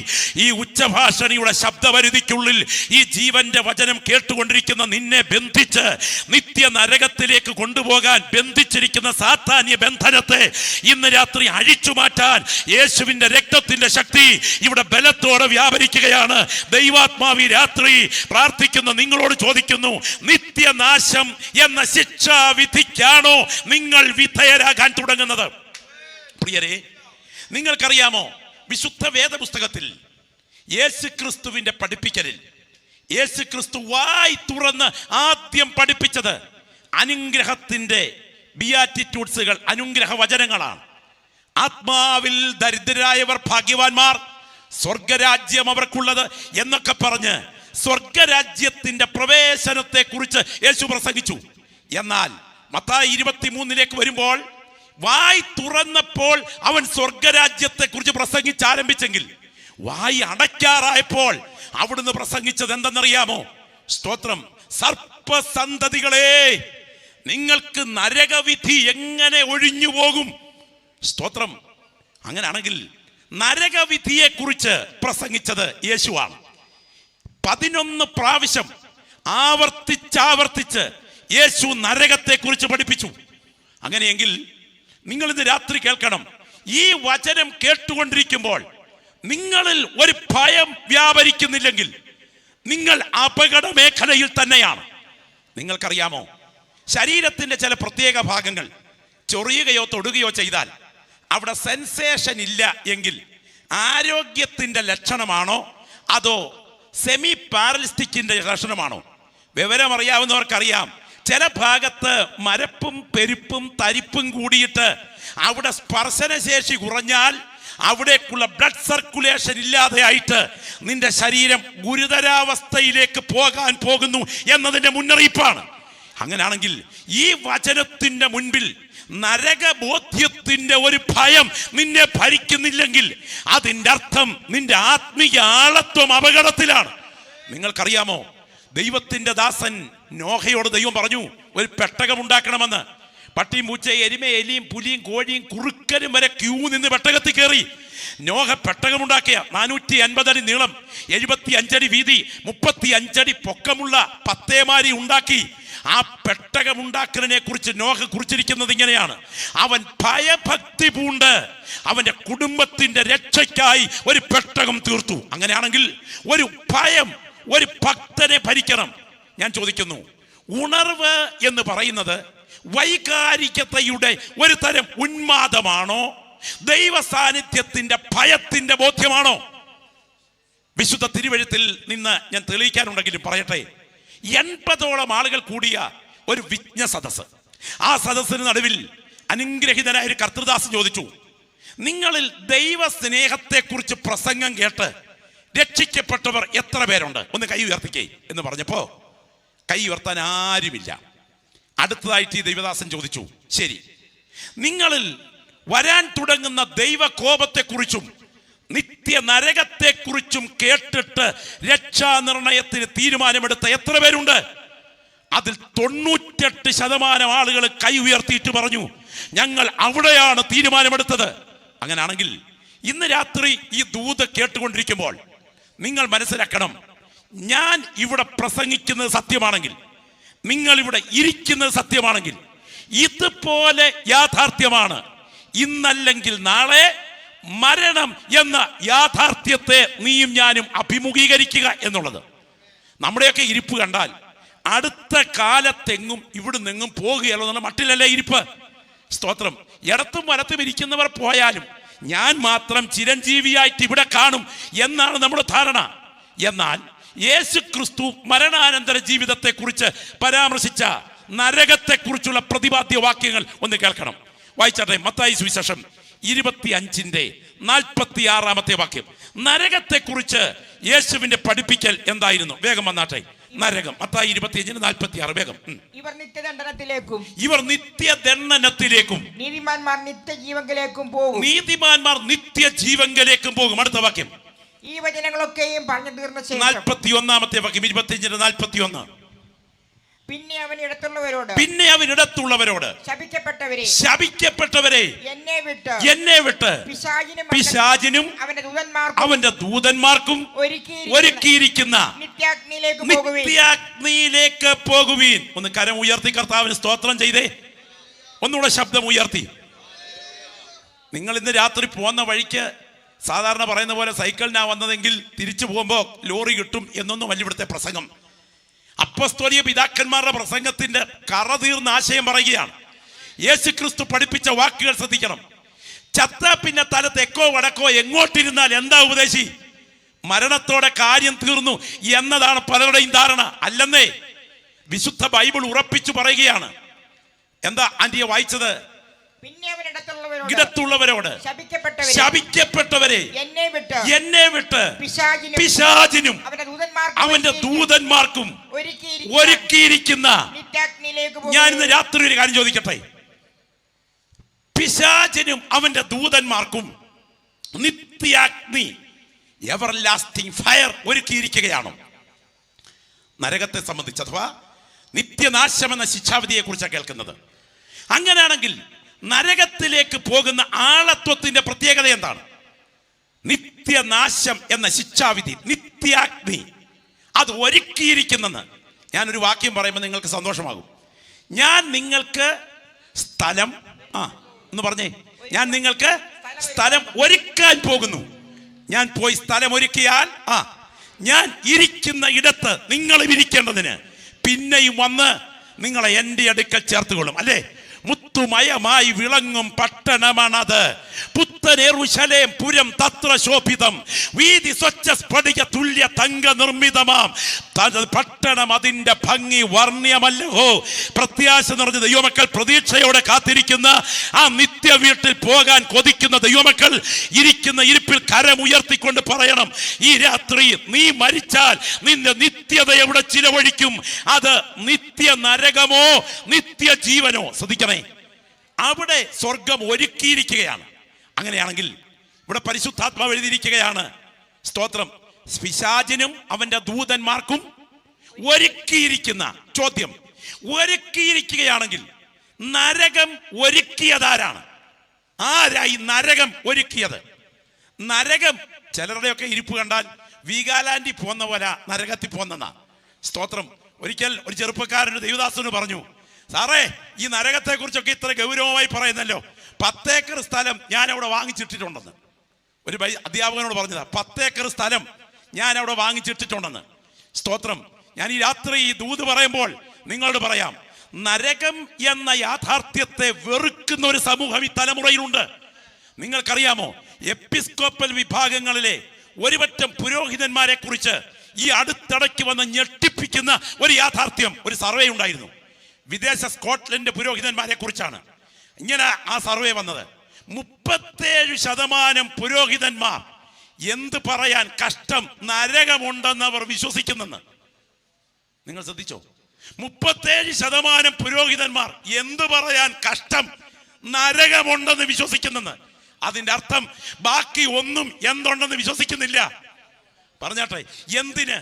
ഈ ഉച്ചഭാഷണിയുടെ ശബ്ദപരിധിക്കുള്ളിൽ ഈ ജീവന്റെ വചനം കേട്ടുകൊണ്ടിരിക്കുന്ന നിന്നെ ബന്ധിച്ച് നിത്യ നരകത്തിലേക്ക് കൊണ്ടുപോകാൻ ബന്ധിച്ചിരിക്കുന്ന സാത്താന്യ ബന്ധനത്തെ ഇന്ന് രാത്രി അഴിച്ചു മാറ്റാൻ യേശുവിന്റെ രക്തത്തിന്റെ ശക്തി ഇവിടെ ബലത്തോടെ വ്യാപരിക്കുകയാണ്. ദൈവാത്മാവി രാത്രി പ്രാർത്ഥിക്കുന്ന നിങ്ങളോട് ചോദിക്കുന്നു, നിത്യനാശം എന്ന ശിക്ഷാവിധിക്കാണോ നിങ്ങൾ വിധേയരാകാൻ തുടങ്ങുന്നത്? പ്രിയരെ, നിങ്ങൾക്കറിയാമോ, വിശുദ്ധ വേദപുസ്തകത്തിൽ യേശു ക്രിസ്തുവിന്റെ പഠിപ്പിക്കലിൽ യേശു ക്രിസ്തു വായി തുറന്ന് ആദ്യം പഠിപ്പിച്ചത് അനുഗ്രഹത്തിന്റെ ബിയാറ്റിറ്റ്യൂഡ്സുകൾ, അനുഗ്രഹ വചനങ്ങളാണ്. ആത്മാവിൽ ദരിദ്രരായവർ ഭാഗ്യവാന്മാർ, സ്വർഗരാജ്യം അവർക്കുള്ളത് എന്നൊക്കെ പറഞ്ഞ് സ്വർഗരാജ്യത്തിന്റെ പ്രവേശനത്തെ കുറിച്ച് യേശു പ്രസംഗിച്ചു. എന്നാൽ മത്തായി 23 വരുമ്പോൾ വായി തുറന്നപ്പോൾ അവൻ സ്വർഗരാജ്യത്തെ കുറിച്ച് പ്രസംഗിച്ചാരംഭിച്ചെങ്കിൽ വായി അടയ്ക്കാറായപ്പോൾ അവിടുന്ന് പ്രസംഗിച്ചത് എന്തെന്നറിയാമോ? സ്തോത്രം, സർപ്പസന്തതികളെ, നിങ്ങൾക്ക് നരകവിധി എങ്ങനെ ഒഴിഞ്ഞു പോകും? സ്തോത്രം. അങ്ങനെയാണെങ്കിൽ നരകവിധിയെ കുറിച്ച് പ്രസംഗിച്ചത് യേശുവാണ്. 11 പ്രാവശ്യം ആവർത്തിച്ചാവർത്തിച്ച് യേശു നരകത്തെ കുറിച്ച് പഠിപ്പിച്ചു. അങ്ങനെയെങ്കിൽ നിങ്ങൾ ഇന്ന് രാത്രി കേൾക്കണം, ഈ വചനം കേട്ടുകൊണ്ടിരിക്കുമ്പോൾ നിങ്ങളിൽ ഒരു ഭയം വ്യാപരിക്കുന്നില്ലെങ്കിൽ നിങ്ങൾ അപകട മേഖലയിൽ തന്നെയാണ്. നിങ്ങൾക്കറിയാമോ, ശരീരത്തിന്റെ ചില പ്രത്യേക ഭാഗങ്ങൾ ചൊറിയുകയോ തൊടുകയോ ചെയ്താൽ അവിടെ സെൻസേഷൻ ഇല്ല എങ്കിൽ ആരോഗ്യത്തിന്റെ ലക്ഷണമാണോ അതോ സെമി പാരലിസ്റ്റിക്കിന്റെ ലക്ഷണമാണോ? വിവരമറിയാവുന്നവർക്കറിയാം, ചില ഭാഗത്ത് മരപ്പും പെരുപ്പും തരിപ്പും കൂടിയിട്ട് അവിടെ സ്പർശനശേഷി കുറഞ്ഞാൽ അവിടേക്കുള്ള ബ്ലഡ് സർക്കുലേഷൻ ഇല്ലാതെയായിട്ട് നിന്റെ ശരീരം ഗുരുതരാവസ്ഥയിലേക്ക് പോകാൻ പോകുന്നു എന്നതിന്റെ മുന്നറിയിപ്പാണ്. അങ്ങനെയാണെങ്കിൽ ഈ വചനത്തിന്റെ മുൻപിൽ നരകബോധ്യത്തിന്റെ ഒരു ഭയം നിന്നെ ഭരിക്കുന്നില്ലെങ്കിൽ അതിൻ്റെ അർത്ഥം നിന്റെ ആത്മീയ ആളത്വം അപകടത്തിലാണ്. നിങ്ങൾക്കറിയാമോ, ദൈവത്തിന്റെ ദാസൻ നോഹയോട് ദൈവം പറഞ്ഞു ഒരു പെട്ടകം ഉണ്ടാക്കണമെന്ന്. പട്ടിയും പൂച്ചയും എരുമയും എലിയും പുലിയും കോഴിയും കുറുക്കനും വരെ ക്യൂ നിന്ന് പെട്ടകത്തിൽ കയറി. നോഹ പെട്ടകമുണ്ടാക്കിയ 450 അടി നീളം, 75 അടി വീതി, 35 അടി പൊക്കമുള്ള പത്തേമാരി ഉണ്ടാക്കി. ആ പെട്ടകമുണ്ടാക്കലിനെ കുറിച്ച് നോഹ കുറിച്ചിരിക്കുന്നത് ഇങ്ങനെയാണ്: അവൻ ഭയഭക്തി പൂണ്ട് അവന്റെ കുടുംബത്തിന്റെ രക്ഷയ്ക്കായി ഒരു പെട്ടകം തീർത്തു. അങ്ങനെയാണെങ്കിൽ ഒരു ഭയം ഒരു ഭക്തനെ ഭരിക്കണം. ഞാൻ ചോദിക്കുന്നു, ഉണർവ് എന്ന് പറയുന്നത് വൈകാരികതയുടെ ഒരു തരം ഉന്മാദമാണോ, ദൈവ സാന്നിധ്യത്തിന്റെ ഭയത്തിന്റെ ബോധ്യമാണോ? വിശുദ്ധ തിരുവെഴുത്തിൽ നിന്ന് ഞാൻ തെളിയിക്കാനുണ്ടെങ്കിലും പറയട്ടെ, 80ഓളം ആളുകൾ കൂടിയ ഒരു വിജ്ഞ സദസ്സ്. ആ സദസ്സിന് നടുവിൽ അനുഗ്രഹിതനായ ഒരു കർത്തൃദാസൻ ചോദിച്ചു, നിങ്ങളിൽ ദൈവ സ്നേഹത്തെക്കുറിച്ച് പ്രസംഗം കേട്ട് രക്ഷിക്കപ്പെട്ടവർ എത്ര പേരുണ്ട്? ഒന്ന് കൈ ഉയർത്തിക്കേ എന്ന് പറഞ്ഞപ്പോ കൈ ഉയർത്താൻ ആരുമില്ല. അടുത്തതായിട്ട് ഈ ദൈവദാസൻ ചോദിച്ചു, ശരി, നിങ്ങളിൽ വരാൻ തുടങ്ങുന്ന ദൈവകോപത്തെക്കുറിച്ചും നിത്യ നരകത്തെക്കുറിച്ചും കേട്ടിട്ട് രക്ഷാനിർണയത്തിന് തീരുമാനമെടുത്ത എത്ര പേരുണ്ട്? അതിൽ 98% ആളുകൾ കൈ ഉയർത്തിയിട്ട് പറഞ്ഞു, ഞങ്ങൾ അവിടെയാണ് തീരുമാനമെടുത്തത്. അങ്ങനെയാണെങ്കിൽ ഇന്ന് രാത്രി ഈ ദൂത് കേട്ടുകൊണ്ടിരിക്കുമ്പോൾ നിങ്ങൾ മനസ്സിലാക്കണം, ഞാൻ ഇവിടെ പ്രസംഗിക്കുന്നത് സത്യമാണെങ്കിൽ, നിങ്ങൾ ഇവിടെ ഇരിക്കുന്നത് സത്യമാണെങ്കിൽ, ഇതുപോലെ യാഥാർത്ഥ്യമാണ് ഇന്നല്ലെങ്കിൽ നാളെ മരണം എന്ന യാഥാർത്ഥ്യത്തെ നീയും ഞാനും അഭിമുഖീകരിക്കുക എന്നുള്ളത്. നമ്മുടെയൊക്കെ ഇരിപ്പ് കണ്ടാൽ അടുത്ത കാലത്തെങ്ങും ഇവിടുന്നെങ്ങും പോകുകയല്ലോ എന്നുള്ള മട്ടിലല്ലേ ഇരിപ്പ്. സ്തോത്രം. ഇടത്തും വലത്തും ഇരിക്കുന്നവർ പോയാലും ഞാൻ മാത്രം ചിരഞ്ജീവിയായിട്ട് ഇവിടെ കാണും എന്നാണ് നമ്മുടെ ധാരണ. എന്നാൽ യേശു ക്രിസ്തു മരണാനന്തര ജീവിതത്തെക്കുറിച്ച് പരാമർശിച്ച നരകത്തെക്കുറിച്ചുള്ള പ്രതിപാദ്യ വാക്യങ്ങൾ ഒന്ന് കേൾക്കണം. വായിച്ചാട്ടെ, മത്തായി സുവിശേഷം 25:46 വാക്യം. നരകത്തെക്കുറിച്ച് യേശുവിന്റെ പഠിപ്പിക്കൽ എന്തായിരുന്നു? വേഗം വന്നാട്ടെ. നരകം മത്തായി 25:46 വേഗം. ഇവർ നിത്യദണ്ഡനത്തിലേക്കും നീതിമാന്മാർ നിത്യജീവങ്കലേക്കും പോകും. അടുത്ത വാക്യം. ഈ വചനങ്ങളൊക്കെയും പറഞ്ഞു തീർന്ന ശേഷം 41 വാക്യം 25:41. പിന്നെ അവൻ ഇടത്തുള്ളവരോട് ശപിക്കപ്പെട്ടവരെ എന്നെ വിട്ട് പിശാചിനും അവന്റെ ദൂതന്മാർക്കും ഒരുക്കിയിരിക്കുന്ന നിത്യാഗ്നിയിലേക്ക് പോകുവീൻ. ഒന്ന് കരം ഉയർത്തി കർത്താവിന് സ്തോത്രം ചെയ്തേ. ഒന്നുകൂടെ ശബ്ദം ഉയർത്തി. നിങ്ങൾ ഇന്ന് രാത്രി പോകുന്ന വഴിക്ക് സാധാരണ പറയുന്ന പോലെ സൈക്കിളിനാ വന്നതെങ്കിൽ തിരിച്ചു പോകുമ്പോൾ ലോറി കിട്ടും എന്നൊന്നും അല്ല ഇവിടുത്തെ പ്രസംഗം. അപ്പസ്തോലിക പിതാക്കന്മാരുടെ പ്രസംഗത്തിന്റെ കറതീർന്ന ആശയം പറയുകയാണ്. യേശു ക്രിസ്തു പഠിപ്പിച്ച വാക്കുകൾ ശ്രദ്ധിക്കണം. ചത്ത പിന്നെ തല തെക്കോ വടക്കോ എങ്ങോട്ടിരുന്നാൽ എന്താ ഉപദേശി? മരണത്തോടെ കാര്യം തീർന്നു എന്നതാണ് പലരുടെയും ധാരണ. അല്ലെന്നേ, വിശുദ്ധ ബൈബിൾ ഉറപ്പിച്ചു പറയുകയാണ്. എന്താ ആന്റിയെ വായിച്ചത്? ഇടത്തുള്ളവരോട് ശപിക്കപ്പെട്ടവരെ എന്നെ വിട്ട് പിശാചിനും അവന്റെ ദൂതന്മാർക്കും ഒരുക്കിയിരിക്കുന്ന. ഞാൻ ഇന്ന് രാത്രി ഒരു കാര്യം ചോദിക്കട്ടെ, പിശാചിനും അവന്റെ ദൂതന്മാർക്കും നിത്യാഗ്നി എവർലാസ്റ്റിംഗ് ഫയർ ഒരുക്കിയിരിക്കുകയാണോ? നരകത്തെ സംബന്ധിച്ച് അഥവാ നിത്യനാശം എന്ന ശിക്ഷാവിധിയെ കുറിച്ചാണ് കേൾക്കുന്നത്. അങ്ങനെയാണെങ്കിൽ നരകത്തിലേക്ക് പോകുന്ന ആളത്വത്തിന്റെ പ്രത്യേകത എന്താണ്? നിത്യനാശം എന്ന ശിക്ഷാവിധി, നിത്യാഗ്നി, അത് ഒരുക്കിയിരിക്കുന്നെന്ന് ഞാനൊരു വാക്യം പറയുമ്പോൾ നിങ്ങൾക്ക് സന്തോഷമാകും. ഞാൻ നിങ്ങൾക്ക് സ്ഥലം എന്ന് പറഞ്ഞേ, ഞാൻ നിങ്ങൾക്ക് സ്ഥലം ഒരുക്കാൻ പോകുന്നു. ഞാൻ പോയി സ്ഥലം ഒരുക്കിയാൽ ഞാൻ ഇരിക്കുന്ന ഇടത്ത് നിങ്ങളും ഇരിക്കേണ്ടതിന് പിന്നെയും വന്ന് നിങ്ങളെ എൻ്റെ അടുക്കൽ ചേർത്തുകൊള്ളും. അല്ലേ? മുത്തുമയമായി വിളങ്ങും പട്ടണമാണത്. പുത്തൻ യെരൂശലേം പുരം തത്ര ശോഭിതം, വീതി സ്വച്ഛ സ്ഫടിക തുല്യ തങ്ക നിർമ്മിതമാം പട്ടണം, അതിന്റെ ഭംഗി വർണ്ണ്യമല്ലോ. പ്രത്യാശ നിറഞ്ഞ ദൈവമക്കൾ പ്രതീക്ഷയോടെ കാത്തിരിക്കുന്ന ആ നിത്യ വീട്ടിൽ പോകാൻ കൊതിക്കുന്ന ദൈവമക്കൾ ഇരിക്കുന്ന ഇരിപ്പിൽ കരമുയർത്തിക്കൊണ്ട് പറയണം, ഈ രാത്രി നീ മരിച്ചാൽ നിന്റെ നിത്യത എവിടെ ചിലവഴിക്കും? അത് നിത്യ നരകമോ നിത്യ ജീവനോ? ശ്രദ്ധിക്കണേ, അവിടെ സ്വർഗം ഒരുക്കിയിരിക്കുകയാണ്. അങ്ങനെയാണെങ്കിൽ ഇവിടെ പരിശുദ്ധാത്മാവ് എഴുതിയിരിക്കുകയാണ്, സ്തോത്രം, പിശാചിനും അവന്റെ ദൂതന്മാർക്കും ഒരുക്കിയിരിക്കുന്ന. ചോദ്യം, ഒരുക്കിയിരിക്കുകയാണെങ്കിൽ നരകം ഒരുക്കിയതാരാണ്? ആരായി നരകം ഒരുക്കിയത്? നരകം ചിലരുടെയൊക്കെ ഇരിപ്പ് കണ്ടാൽ വീഗാലാൻഡി പോന്ന പോലെ നരകത്തിൽ പോന്നെന്നാ. സ്തോത്രം. ഒരിക്കൽ ഒരു ചെറുപ്പക്കാരൻ ദൈവദാസന് പറഞ്ഞു, സാറേ, ഈ നരകത്തെ കുറിച്ചൊക്കെ ഇത്ര ഗൗരവമായി പറയുന്നല്ലോ, 10 ഏക്കർ സ്ഥലം ഞാൻ അവിടെ വാങ്ങിച്ചിട്ടിട്ടുണ്ടെന്ന്. ഒരു അധ്യാപകനോട് പറഞ്ഞതാ, 10 ഏക്കർ സ്ഥലം ഞാൻ അവിടെ വാങ്ങിച്ചിട്ടിട്ടുണ്ടെന്ന്. സ്തോത്രം. ഞാൻ ഈ രാത്രി ഈ ദൂത് പറയുമ്പോൾ നിങ്ങളോട് പറയാം, നരകം എന്ന യാഥാർത്ഥ്യത്തെ വെറുക്കുന്ന ഒരു സമൂഹം ഈ തലമുറയിലുണ്ട്. നിങ്ങൾക്കറിയാമോ, എപ്പിസ്കോപ്പൽ വിഭാഗങ്ങളിലെ ഒരുപറ്റം പുരോഹിതന്മാരെ കുറിച്ച് ഈ അടുത്തിടയ്ക്ക് വന്ന് ഞെട്ടിപ്പിക്കുന്ന ഒരു യാഥാർത്ഥ്യം, ഒരു സർവേ ഉണ്ടായിരുന്നു. വിദേശ സ്കോട്ട്ലൻഡ് പുരോഹിതന്മാരെ കുറിച്ചാണ് ഇങ്ങനെ ആ സർവേ വന്നത്. 37% പുരോഹിതന്മാർ എന്ത് പറയാൻ കഷ്ടം, നരകമുണ്ടെന്ന് അവർ വിശ്വസിക്കുന്നെന്ന്. നിങ്ങൾ ശ്രദ്ധിച്ചോ? 37% പുരോഹിതന്മാർ എന്ത് പറയാൻ കഷ്ടം, നരകമുണ്ടെന്ന് വിശ്വസിക്കുന്നെന്ന്. അതിന്റെ അർത്ഥം ബാക്കി ഒന്നും എന്തുണ്ടെന്ന് വിശ്വസിക്കുന്നില്ല. പറഞ്ഞാട്ടെ, എന്തിന്?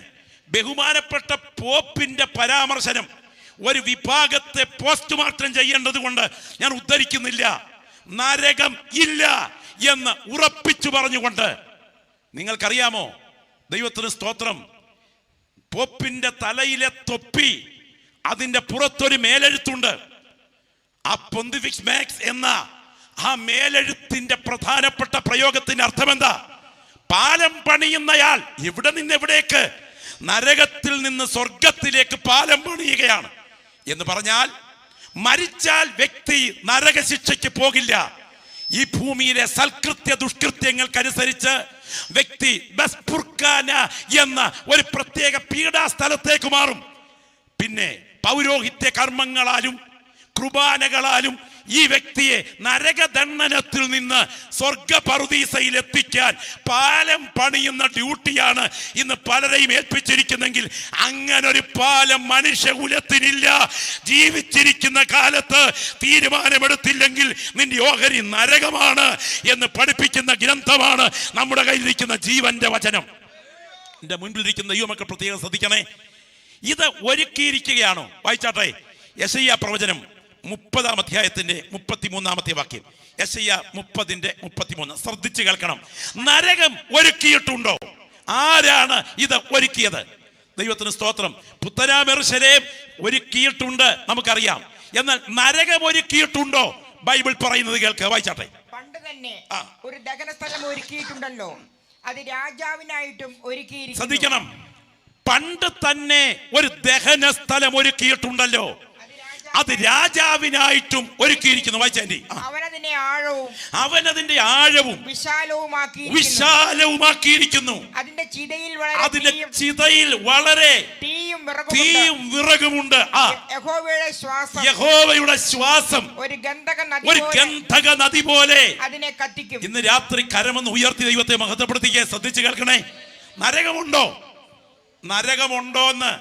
ബഹുമാനപ്പെട്ട പോപ്പിന്റെ പരാമർശനം ഒരു വിഭാഗത്തെ പോസ്റ്റ്മോർട്ടം ചെയ്യേണ്ടത് കൊണ്ട് ഞാൻ ഉദ്ധരിക്കുന്നില്ല. നരകം ഇല്ല എന്ന് ഉറപ്പിച്ചു പറഞ്ഞുകൊണ്ട്. നിങ്ങൾക്കറിയാമോ, ദൈവത്തിന് സ്തോത്രം, പോപ്പിന്റെ തലയിലെ തൊപ്പി, അതിന്റെ പുറത്തൊരു മേലെഴുത്തുണ്ട്. ആ പൊന്തിഫിക്സ് മാക്സ് എന്ന ആ മേലെഴുത്തിന്റെ പ്രധാനപ്പെട്ട പ്രയോഗത്തിന്റെ അർത്ഥം എന്താ? പാലം പണിയുന്നയാൾ ഇവിടെ നിന്ന് എവിടേക്ക്? നരകത്തിൽ നിന്ന് സ്വർഗത്തിലേക്ക് പാലം പണിയുകയാണ് എന്ന് പറഞ്ഞാൽ, മരിച്ചാൽ വ്യക്തി നരകശിക്ഷയ്ക്ക് പോകില്ല. ഈ ഭൂമിയിലെ സൽകൃത്യ ദുഷ്കൃത്യങ്ങൾക്കനുസരിച്ച് വ്യക്തി ബസ്പുർഖാന എന്ന ഒരു പ്രത്യേക പീഡാസ്ഥലത്തേക്ക് മാറും. പിന്നെ പൗരോഹിത്യ കർമ്മങ്ങളാലും കുർബാനകളാലും ഈ വ്യക്തിയെ നരകദണ്ഡനത്തിൽ നിന്ന് സ്വർഗപറുദീസയിൽ എത്തിക്കാൻ പാലം പണിയുന്ന ഡ്യൂട്ടിയാണ് ഇന്ന് പലരെയും ഏൽപ്പിച്ചിരിക്കുന്നെങ്കിൽ, അങ്ങനൊരു പാലം മനുഷ്യകുലത്തിനില്ല. ജീവിച്ചിരിക്കുന്ന കാലത്ത് തീരുമാനമെടുത്തില്ലെങ്കിൽ നിന്റെ ഓഹരി നരകമാണ് എന്ന് പഠിപ്പിക്കുന്ന ഗ്രന്ഥമാണ് നമ്മുടെ കയ്യിലിരിക്കുന്ന ജീവന്റെ വചനം. എന്റെ മുൻപിലിരിക്കുന്ന ദൈവമക്കൾ പ്രത്യേകം ശ്രദ്ധിക്കണേ. ഇത് ഒരുക്കിയിരിക്കുകയാണോ? വായിച്ചാട്ടെ, യെശയ്യാ പ്രവചനം 30-ാം അധ്യായത്തിന്റെ 33-ാമത്തെ വാക്യം. യെശയ്യാ 30:33. ശ്രദ്ധിച്ചു കേൾക്കണം. നരകം ഒരുക്കിയിട്ടുണ്ടോ? ആരാണ് ഇത് ഒരുക്കിയത്? ദൈവത്തിന് സ്തോത്രം. പുത്തനാം യെരൂശലേം ഒരുക്കിയിട്ടുണ്ട്, നമുക്കറിയാം. എന്നാൽ നരകം ഒരുക്കിയിട്ടുണ്ടോ? ബൈബിൾ പറയുന്നത് കേൾക്കുക, വായിച്ചാട്ടെ. പണ്ട് തന്നെ ഒരു ദഹനസ്ഥലം ഒരുക്കിയിട്ടുണ്ടല്ലോ, അത് രാജാവിനായിട്ടും ഒരുക്കിയിരിക്കുന്നു. ശ്രദ്ധിക്കണം. പണ്ട് തന്നെ ഒരു ദഹന സ്ഥലം ഒരുക്കിയിട്ടുണ്ടല്ലോ, അത് രാജാവിനായിട്ടും ഒരുക്കിയിരിക്കുന്നു. വായിച്ചാൻഡി. അവനതിന്റെ ആഴവും വിശാലവുമാക്കിയിരിക്കുന്നു. അതിന്റെ ചിതയിൽ വളരെ തീയും വിറകുമുണ്ട്. യഹോവയുടെ ശ്വാസം ഒരു ഗന്ധക നദി പോലെ അതിനെ കത്തിക്കും. ഇന്ന് രാത്രി കരമെന്ന് ഉയർത്തി ദൈവത്തെ മഹത്വപ്പെടുത്തിക്കുക. ശ്രദ്ധിച്ചു കേൾക്കണേ. നരകമുണ്ടോ? നരകമുണ്ടോന്ന്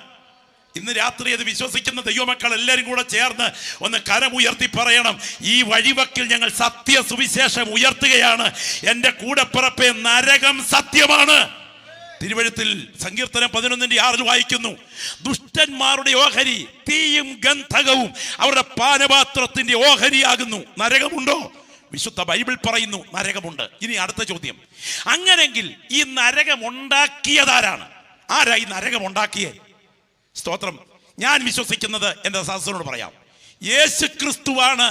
ഇന്ന് രാത്രി അത് വിശ്വസിക്കുന്ന ദൈവമക്കൾ എല്ലാവരും കൂടെ ചേർന്ന് ഒന്ന് കരമുയർത്തി പറയണം, ഈ വഴിവക്കിൽ ഞങ്ങൾ സത്യ സുവിശേഷം ഉയർത്തുകയാണ്. എൻ്റെ കൂടെപ്പിറപ്പേ, നരകം സത്യമാണ്. തിരുവഴുത്തിൽ സങ്കീർത്തനം 11:6 വായിക്കുന്നു, ദുഷ്ടന്മാരുടെ ഓഹരി തീയും ഗന്ധകവും അവരുടെ പാനപാത്രത്തിന്റെ ഓഹരിയാകുന്നു. നരകമുണ്ടോ? വിശുദ്ധ ബൈബിൾ പറയുന്നു നരകമുണ്ട്. ഇനി അടുത്ത ചോദ്യം, അങ്ങനെങ്കിൽ ഈ നരകം ഉണ്ടാക്കിയതാരാണ്? ആരാ ഈ നരകം ഉണ്ടാക്കിയേ? സ്തോത്രം. ഞാൻ വിശ്വസിക്കുന്നത് എൻ്റെ സഹോദരനോട് പറയാം, യേശു ക്രിസ്തുവാണ്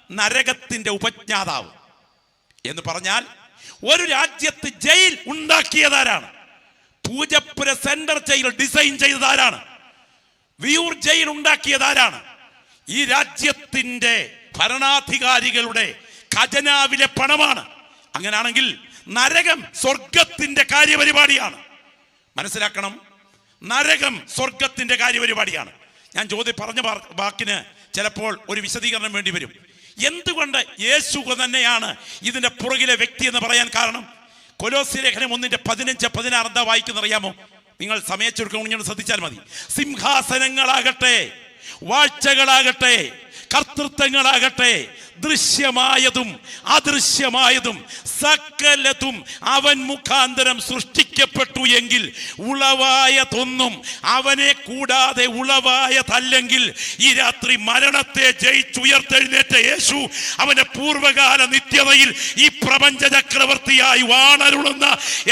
നരകത്തിന്റെ ഉപജ്ഞാതാവ്. എന്ന് പറഞ്ഞാൽ ഒരു രാജ്യത്ത് ജയിൽ ഉണ്ടാക്കിയതാരാണ്? പൂജപ്പുര സെൻട്രൽ ജയിൽ ഡിസൈൻ ചെയ്തതാരാണ്? വിയൂർ ജയിൽ ഉണ്ടാക്കിയതാരാണ്? ഈ രാജ്യത്തിന്റെ ഭരണാധികാരികളുടെ ഖജനാവിലെ പണമാണ്. അങ്ങനെയാണെങ്കിൽ നരകം സ്വർഗത്തിന്റെ കാര്യപരിപാടിയാണ്. മനസ്സിലാക്കണം, നരകം സ്വർഗത്തിന്റെ കാര്യപരിപാടിയാണ്. ഞാൻ പറഞ്ഞ വാക്കിന് ചിലപ്പോൾ ഒരു വിശദീകരണം വേണ്ടി വരും. എന്തുകൊണ്ട് യേശു തന്നെയാണ് ഇതിന്റെ പുറകിലെ വ്യക്തി എന്ന് പറയാൻ കാരണം? കൊലോസ്യ ലേഖനം 1:15-16 എന്താ വായിക്കുന്ന അറിയാമോ? നിങ്ങൾ സമയച്ചുരുക്കം ശ്രദ്ധിച്ചാൽ മതി. സിംഹാസനങ്ങളാകട്ടെ, വാഴ്ചകളാകട്ടെ, കർത്തൃത്വങ്ങളാകട്ടെ, ദൃശ്യമായതും അദൃശ്യമായതും സകലതും അവൻ മുഖാന്തരം സൃഷ്ടിക്കപ്പെട്ടു എങ്കിൽ ഉളവായതൊന്നും അവനെ കൂടാതെ ഉളവായതല്ലെങ്കിൽ ഈ രാത്രി മരണത്തെ ജയിച്ചുയർത്തെഴുന്നേറ്റ യേശു അവന്റെ പൂർവകാല നിത്യതയിൽ ഈ പ്രപഞ്ച ചക്രവർത്തിയായി വാണരുളുന്ന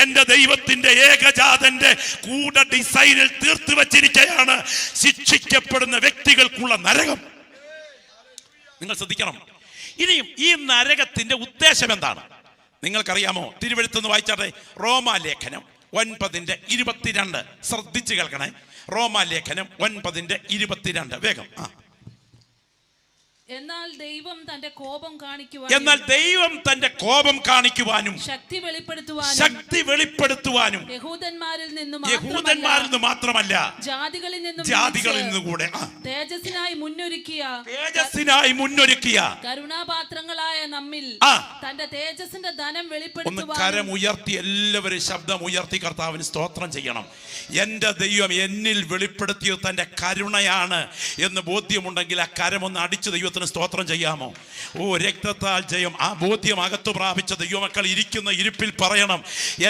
എന്റെ ദൈവത്തിന്റെ ഏകജാതന്റെ കൂടെ ഡിസൈനിൽ തീർത്തു വച്ചിരിക്കുകയാണ് ശിക്ഷിക്കപ്പെടുന്ന വ്യക്തികൾക്കുള്ള നരകം. നിങ്ങൾ ശ്രദ്ധിക്കണം. ഇനിയും ഈ നരകത്തിന്റെ ഉദ്ദേശം എന്താണ് നിങ്ങൾക്കറിയാമോ? തിരുവെഴുത്തുനിന്ന് വായിച്ചാട്ടെ. റോമാലേഖനം 9:22 ശ്രദ്ധിച്ചു കേൾക്കണേ. റോമാലേഖനം 9:22 വേഗം. എന്നാൽ ദൈവം തന്റെ കോപം കാണിക്കുവാനും ശക്തി വെളിപ്പെടുത്തുവാനും യഹൂദന്മാരിൽ നിന്ന് മാത്രമല്ല ജാതികളിൽ നിന്നും കൂടെ തേജസ്സിനായി മുന്നൊരുക്കിയ കരുണാപാത്രങ്ങളായ നമ്മിൽ തന്റെ തേജസ്സിന്റെ ധനം വെളിപ്പെടുത്തുവാൻ. കരം ഉയർത്തി എല്ലാവരും ശബ്ദം ഉയർത്തി കർത്താവിന് സ്തോത്രം ചെയ്യണം. എന്റെ ദൈവം എന്നിൽ വെളിപ്പെടുത്തിയത് തന്റെ കരുണയാണ് എന്ന് ബോധ്യമുണ്ടെങ്കിൽ ആ കരമൊന്ന് അടിച്ച് ദൈവത്തിന് സ്തോത്രം ചെയ്യാമോ? ഓ, രക്തത്താൽ ജയം. ആ ബോധ്യം അകത്തു പ്രാപിച്ച ദൈവമക്കൾ ഇരിക്കുന്ന ഇരിപ്പിൽ പറയണം,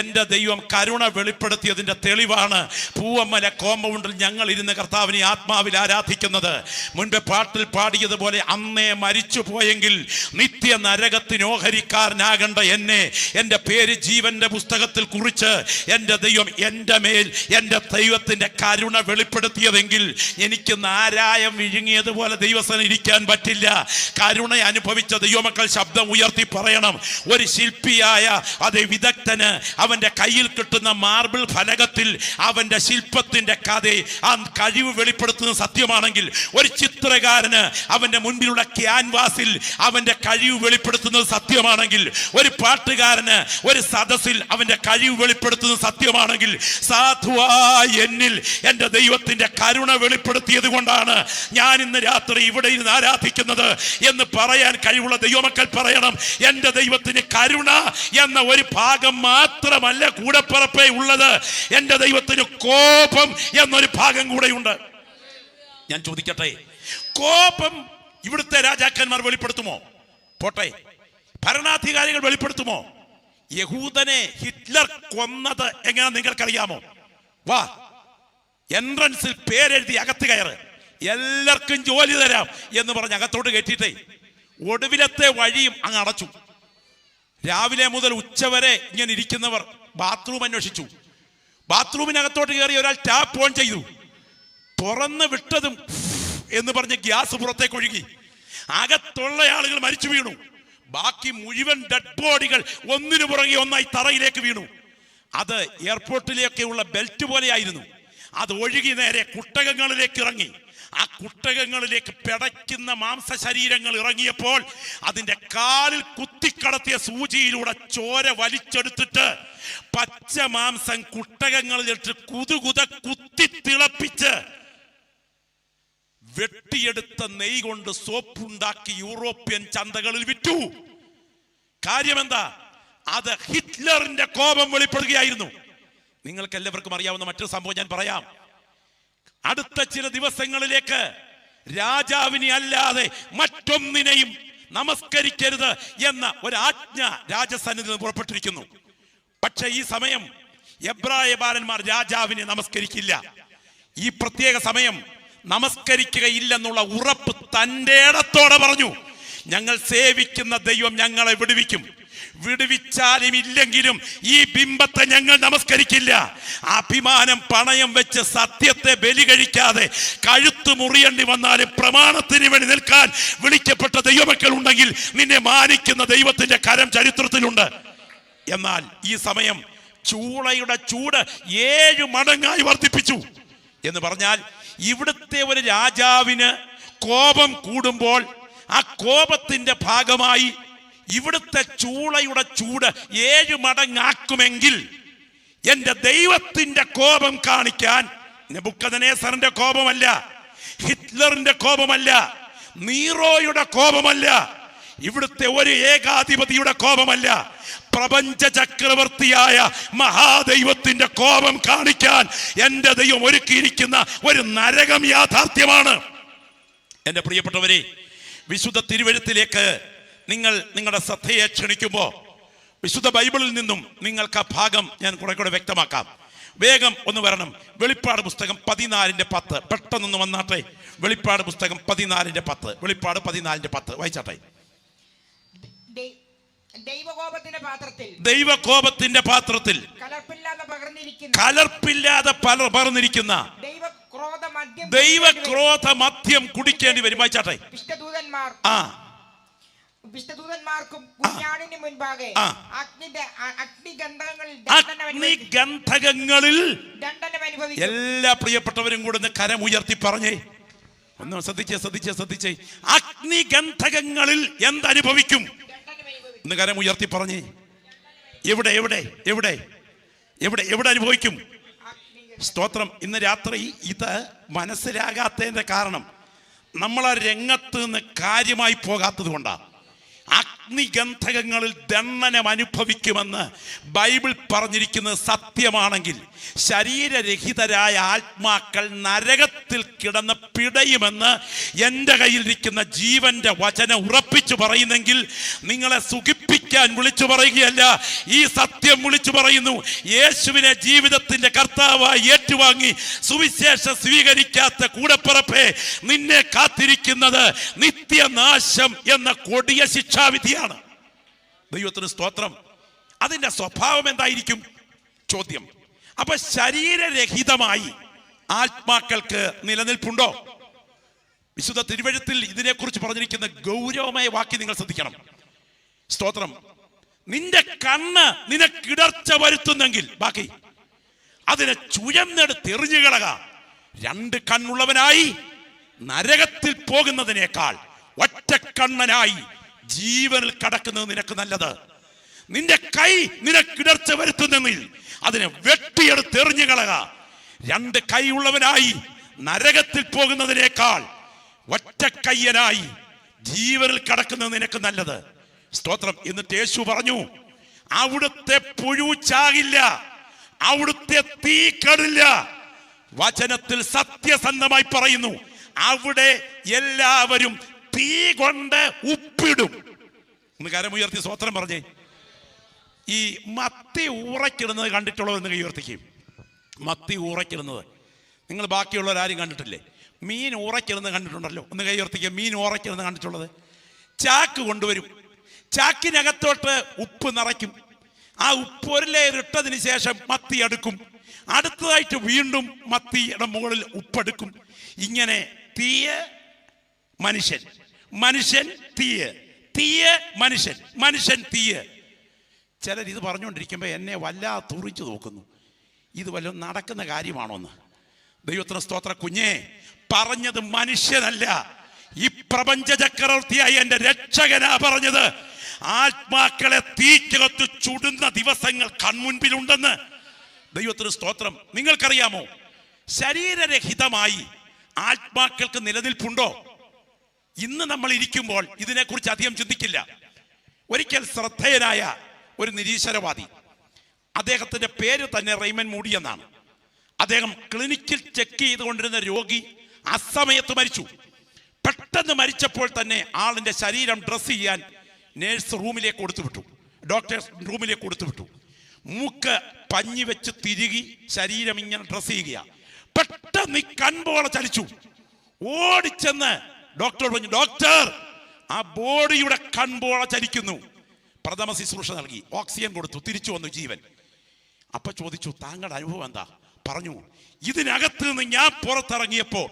എൻ്റെ ദൈവം കരുണ വെളിപ്പെടുത്തിയതിൻ്റെ തെളിവാണ് പൂവമ്മല കോമ്പൗണ്ടിൽ ഞങ്ങൾ ഇരുന്ന് കർത്താവിനെ ആത്മാവിൽ ആരാധിക്കുന്നത്. മുൻപ് പാട്ടിൽ പാടിയതുപോലെ അന്നേ മരിച്ചു പോയെങ്കിൽ നിത്യ നരകത്തിന് ഓഹരിക്കാരനാകേണ്ട എന്നെ എൻ്റെ പേര് ജീവന്റെ പുസ്തകത്തിൽ കുറിച്ച് എൻ്റെ ദൈവം എൻ്റെ മേൽ എൻ്റെ ദൈവത്തിൻ്റെ കരുണ വെളിപ്പെടുത്തിയതെങ്കിൽ എനിക്ക് നാരായം വിഴുങ്ങിയതുപോലെ ദൈവസ്ഥന് ഇരിക്കാൻ പറ്റില്ല. കരുണ അനുഭവിച്ച ദൈവമക്കൾ ശബ്ദം ഉയർത്തി പറയണം. ഒരു ശില്പിയായ അതേ വിദഗ്ധന് അവന്റെ കയ്യിൽ കിട്ടുന്ന മാർബിൾ ഫലകത്തിൽ അവന്റെ ശില്പത്തിന്റെ കഥ ആ കഴിവ് വെളിപ്പെടുത്തുന്നത് സത്യമാണെങ്കിൽ, ഒരു ചിത്രകാരന് അവന്റെ മുൻപിലുള്ള ക്യാൻവാസിൽ അവന്റെ കഴിവ് വെളിപ്പെടുത്തുന്നത് സത്യമാണെങ്കിൽ, ഒരു പാട്ടുകാരന് ഒരു സദസ്സിൽ അവന്റെ കഴിവ് വെളിപ്പെടുത്തുന്നത് സത്യമാണെങ്കിൽ, സാധുവായി എന്നിൽ എൻ്റെ ദൈവത്തിന്റെ കരുണ വെളിപ്പെടുത്തിയത് കൊണ്ടാണ് ഞാൻ ഇന്ന് രാത്രി ഇവിടെ ഇരുന്ന് ആരാധിക്കുന്നത് എന്ന് പറയാൻ കഴിവുള്ള ദൈവമക്കൾ പറയണം, എൻ്റെ ദൈവത്തിന് കരുണ എന്ന ഒരു ഭാഗം മാത്രമല്ല കൂടെപ്പിറപ്പേ ഉള്ളത്, എൻ്റെ ദൈവത്തിന് കോപം എന്നൊരു ഭാഗം കൂടെയുണ്ട്. ഞാൻ ചോദിക്കട്ടെ, കോപം ഇവിടുത്തെ രാജാക്കന്മാർ വെളിപ്പെടുത്തുമോ? പോട്ടെ, ഭരണാധികാരികൾ വെളിപ്പെടുത്തുമോ? യഹൂദനെ ഹിറ്റ്ലർ കൊന്നത് എങ്ങനെ നിങ്ങൾക്കറിയാമോ? വാ, എൻട്രൻസിൽ പേരെഴുതി അകത്ത് കയറ്, എല്ലാവർക്കും ജോലി തരാം എന്ന് പറഞ്ഞ് അകത്തോട്ട് കയറ്റിയിട്ടേ ഒടുവിലത്തെ വഴിയും അങ്ങ് അടച്ചു. രാവിലെ മുതൽ ഉച്ചവരെ ഇങ്ങനെ ഇരിക്കുന്നവർ ബാത്റൂം അന്വേഷിച്ചു. ബാത്റൂമിനകത്തോട്ട് കയറി ഒരാൾ ടാപ്പ് ഓൺ ചെയ്തു. തുറന്ന് വിട്ടതും എന്ന് പറഞ്ഞ് ഗ്യാസ് പുറത്തേക്ക് ഒഴുകി. അകത്തുള്ള ആളുകൾ മരിച്ചു വീണു. ബാക്കി മുഴുവൻ ഡെഡ് ബോഡികൾ ഒന്നിനു പുറകെ ഒന്നായി തറയിലേക്ക് വീണു. അത് എയർപോർട്ടിലേക്കുള്ള ബെൽറ്റ് പോലെയായിരുന്നു. അത് ഒഴുകി നേരെ കുട്ടകങ്ങളിലേക്ക് ഇറങ്ങി. ആ കുട്ടകങ്ങളിലേക്ക് പിടയ്ക്കുന്ന മാംസശരീരങ്ങൾ ഇറങ്ങിയപ്പോൾ അതിന്റെ കാലിൽ കുത്തിക്കടത്തിയ സൂചിയിലൂടെ ചോര വലിച്ചെടുത്തിട്ട് പച്ച മാംസം കുട്ടകങ്ങളിലിട്ട് കുതുകുത കുത്തി തിളപ്പിച്ച് വെട്ടിയെടുത്ത നെയ് കൊണ്ട് സോപ്പുണ്ടാക്കി യൂറോപ്യൻ ചന്തകളിൽ വിറ്റു. കാര്യമെന്താ? അത് ഹിറ്റ്ലറിന്റെ കോപം വെളിപ്പെടുകയായിരുന്നു. നിങ്ങൾക്ക് എല്ലാവർക്കും അറിയാവുന്ന മറ്റൊരു സംഭവം ഞാൻ പറയാം. അടുത്ത ചില ദിവസങ്ങളിലേക്ക് രാജാവിനെ അല്ലാതെ മറ്റൊന്നിനെയും നമസ്കരിക്കരുത് എന്ന ഒരു ആജ്ഞ രാജസന്നിധിയിൽ നിന്ന് പുറപ്പെട്ടിരിക്കുന്നു. പക്ഷെ ഈ സമയം എബ്രായ ബാലന്മാർ രാജാവിനെ നമസ്കരിക്കില്ല. ഈ പ്രത്യേക സമയം നമസ്കരിക്കുകയില്ലെന്നുള്ള ഉറപ്പ് തൻ്റെ ഇടത്തോടെ പറഞ്ഞു, ഞങ്ങൾ സേവിക്കുന്ന ദൈവം ഞങ്ങളെ വിടുവിക്കും. വിടുവിച്ചാലും ഇല്ലെങ്കിലും ഈ ബിംബത്തെ ഞങ്ങൾ നമസ്കരിക്കില്ല. അഭിമാനം പണയം വെച്ച് സത്യത്തെ ബലി കഴിക്കാതെ കഴുത്ത് മുറിയേണ്ടി വന്നാലും പ്രമാണത്തിന് വേണ്ടി നിൽക്കാൻ വിളിക്കപ്പെട്ട ദൈവമക്കൾ ഉണ്ടെങ്കിൽ നിന്നെ മാനിക്കുന്ന ദൈവത്തിന്റെ കരം ചരിത്രത്തിലുണ്ട്. എന്നാൽ ഈ സമയം ചൂളയുടെ ചൂട് 7 മടങ്ങായി വർദ്ധിപ്പിച്ചു. എന്ന് പറഞ്ഞാൽ ഇവിടുത്തെ ഒരു രാജാവിന് കോപം കൂടുമ്പോൾ ആ കോപത്തിന്റെ ഭാഗമായി ഇവിടുത്തെ ചൂളയുടെ ചൂട് 7 മടങ്ങാക്കുമെങ്കിൽ എൻ്റെ ദൈവത്തിന്റെ കോപം കാണിക്കാൻ നെബൂഖദ്നേസറിന്റെ കോപമല്ല, ഹിറ്റ്ലറിന്റെ കോപമല്ല, നീറോയുടെ കോപമല്ല, ഇവിടുത്തെ ഒരു ഏകാധിപതിയുടെ കോപമല്ല, പ്രപഞ്ച ചക്രവർത്തിയായ മഹാദൈവത്തിന്റെ കോപം കാണിക്കാൻ എൻ്റെ ദൈവം ഒരുക്കിയിരിക്കുന്ന ഒരു നരകം യാഥാർത്ഥ്യമാണ്. എൻ്റെ പ്രിയപ്പെട്ടവരെ, വിശുദ്ധ തിരുവെഴുത്തിലേക്ക് നിങ്ങളുടെ ശ്രദ്ധയെ ക്ഷണിക്കുമ്പോൾ വിശുദ്ധ ബൈബിളിൽ നിന്നും നിങ്ങൾക്ക് ആ ഭാഗം ഞാൻ കുറെ വ്യക്തമാക്കാം. വേഗം ഒന്ന് വരണം. വെളിപ്പാട് പുസ്തകം 14:10. പെട്ടെന്നൊന്ന് വന്നാട്ടെ. വെളിപ്പാട് പുസ്തകം 14:10. വെളിപ്പാട് 14:10 വായിച്ചാട്ടെ. ദൈവകോപത്തിന്റെ പാത്രത്തിൽ കലർപ്പില്ലാതെ പകർന്നിരിക്കുന്ന ദൈവക്രോധ മദ്യം കുടിക്കേണ്ടി വരും. വായിച്ചാട്ടെ. വിശുദ്ധദൂതന്മാർക്കും കുഞ്ഞാടിന് മുൻപാകെ അഗ്നിഗന്ധകങ്ങളിൽ എല്ലാ പ്രിയപ്പെട്ടവരും കൂടെ ഒന്ന് കരമുയർത്തി പറഞ്ഞേ. ഒന്ന് ശ്രദ്ധിച്ചേ. അഗ്നിഗന്ധകങ്ങളിൽ എന്തനുഭവിക്കും? ഒന്ന് കരമുയർത്തി പറഞ്ഞേ. എവിടെ അനുഭവിക്കും? സ്തോത്രം. ഇന്ന് രാത്രി ഇത് മനസ്സിലാകാത്തതിന്റെ കാരണം നമ്മൾ ആ രംഗത്ത് നിന്ന് കാര്യമായി പോകാത്തത് കൊണ്ടാണ്. അഗ്നിഗന്ധകങ്ങളിൽ ദണ്ഡനം അനുഭവിക്കുമെന്ന് ബൈബിൾ പറഞ്ഞിരിക്കുന്നത് സത്യമാണെങ്കിൽ ശരീരരഹിതരായ ആത്മാക്കൾ നരകത്തിൽ കിടന്ന് പിടയുമെന്ന് എൻ്റെ കയ്യിലിരിക്കുന്ന ജീവന്റെ വചനം ഉറപ്പിച്ചു പറയുന്നെങ്കിൽ നിങ്ങളെ സുഖിപ്പിക്കാൻ വിളിച്ചു പറയുകയല്ല, ഈ സത്യം വിളിച്ചു പറയുന്നു. യേശുവിനെ ജീവിതത്തിന്റെ കർത്താവായി ഏറ്റുവാങ്ങി സുവിശേഷം സ്വീകരിക്കാത്ത കൂടപ്പിറപ്പേ, നിന്നെ കാത്തിരിക്കുന്നത് നിത്യനാശം എന്ന കൊടിയ ശിക്ഷാവിധിയാണ്. ദൈവത്തിന് സ്തോത്രം. അതിന്റെ സ്വഭാവം എന്തായിരിക്കും? ചോദ്യം. അപ്പൊ ശരീരരഹിതമായി ആത്മാക്കൾക്ക് നിലനിൽപ്പുണ്ടോ? വിശുദ്ധ തിരുവഴുത്തിൽ ഇതിനെക്കുറിച്ച് പറഞ്ഞിരിക്കുന്ന ഗൗരവമായ വാക്യം നിങ്ങൾ ശ്രദ്ധിക്കണം. സ്തോത്രം. നിന്റെ കണ്ണ് നിനക്കിടർച്ച വരുത്തുന്നെങ്കിൽ ബാക്കി അതിനെ ചുഴന്നെടുത്തെറിഞ്ഞുകളക. 2 കണ്ണുള്ളവനായി നരകത്തിൽ പോകുന്നതിനേക്കാൾ ഒറ്റക്കണ്ണനായി ജീവനിൽ കടക്കുന്നത് നിനക്ക് നല്ലത്. നിന്റെ കൈ നിനക്കിടർച്ച വരുത്തുന്നെങ്കിൽ അതിനെ വെട്ടിയെടുത്തെറിഞ്ഞു കളക. 2 കൈയുള്ളവനായി നരകത്തിൽ പോകുന്നതിനേക്കാൾ ഒറ്റക്കയ്യനായി ജീവനിൽ കടക്കുന്നത് നിനക്ക് നല്ലത്. സ്തോത്രം. എന്നിട്ട് യേശു പറഞ്ഞു, അവിടുത്തെ പുഴു ചാകില്ല, അവിടുത്തെ തീ കടില്ല. വചനത്തിൽ സത്യസന്ധമായി പറയുന്നു, അവിടെ എല്ലാവരും തീ കൊണ്ട് ഉപ്പിടും. ഒന്ന് കരമുയർത്തി സ്തോത്രം പറഞ്ഞേ. ഈ മത്തി ഊറക്കിടുന്നത് കണ്ടിട്ടുള്ളവരെന്ന് കൈ ഉയർത്തിക്കും. മത്തി ഊറക്കിടുന്നത് നിങ്ങൾ ബാക്കിയുള്ളവരാരും കണ്ടിട്ടില്ലേ? മീൻ ഊറക്കിടുന്നത് കണ്ടിട്ടുണ്ടല്ലോ? ഒന്ന് കൈ ഉയർത്തിക്കുക. മീൻ ഊറക്കിടുന്നത് കണ്ടിട്ടുള്ളത്? ചാക്ക് കൊണ്ടുവരും, ചാക്കിനകത്തോട്ട് ഉപ്പ് നിറയ്ക്കും. ആ ഉപ്പ് ഒരു ലെയർ ഇട്ടതിന് ശേഷം മത്തി എടുക്കും. അടുത്തതായിട്ട് വീണ്ടും മത്തിയുടെ മുകളിൽ ഉപ്പെടുക്കും. ഇങ്ങനെ തീയ് മനുഷ്യൻ, മനുഷ്യൻ തീയ്, തീയ് മനുഷ്യൻ, മനുഷ്യൻ തീയ്. ചിലർ ഇത് പറഞ്ഞുകൊണ്ടിരിക്കുമ്പോൾ എന്നെ വല്ലാതെ തുറിച്ചു നോക്കുന്നു. ഇത് വല്ലതും നടക്കുന്ന കാര്യമാണോന്ന്. ദൈവത്തിന് സ്തോത്ര. കുഞ്ഞേ, പറഞ്ഞത് മനുഷ്യനല്ല, ഈ പ്രപഞ്ച ചക്രവർത്തിയായി എൻ്റെ രക്ഷകനാ പറഞ്ഞത്. ആത്മാക്കളെ തീക്കകത്ത് ചുടുന്ന ദിവസങ്ങൾ കൺമുൻപിലുണ്ടെന്ന്. ദൈവത്തിന് സ്തോത്രം. നിങ്ങൾക്കറിയാമോ, ശരീരരഹിതമായി ആത്മാക്കൾക്ക് നിലനിൽപ്പുണ്ടോ? ഇന്ന് നമ്മൾ ഇരിക്കുമ്പോൾ ഇതിനെക്കുറിച്ച് അധികം ചിന്തിക്കില്ല. ഒരിക്കൽ ശ്രദ്ധേയനായ ഒരു നിരീശ്വരവാദി, അദ്ദേഹത്തിന്റെ പേര് തന്നെ റെയ്മൻ മൂഡി എന്നാണ്. അദ്ദേഹം ക്ലിനിക്കിൽ ചെക്ക് ചെയ്തുകൊണ്ടിരുന്ന രോഗി അസമയത്ത് മരിച്ചു. പെട്ടെന്ന് മരിച്ചപ്പോൾ തന്നെ ആളിന്റെ ശരീരം ഡ്രസ് ചെയ്യാൻ നേഴ്സ് റൂമിലേക്ക് കൊടുത്തുവിട്ടു, ഡോക്ടേഴ്സ് റൂമിലേക്ക് കൊടുത്തുവിട്ടു. മൂക്ക് പഞ്ഞി വെച്ച് തിരുകി ശരീരം ഇങ്ങനെ ഡ്രസ് ചെയ്യുക. പെട്ടെന്ന് ഈ കൺപോള ചലിച്ചു. ഓടിച്ചെന്ന് ഡോക്ടർ പറഞ്ഞു, ഡോക്ടർ, ആ ബോഡിയുടെ കൺപോള ചലിക്കുന്നു. പ്രഥമ ശുശ്രൂഷ നൽകി, ഓക്സിജൻ കൊടുത്തു, തിരിച്ചു വന്നു ജീവൻ. അപ്പൊ ചോദിച്ചു, താങ്കളുടെ അനുഭവം എന്താ? പറഞ്ഞു, ഇതിനകത്ത് നിന്ന് ഞാൻ പുറത്തിറങ്ങിയപ്പോ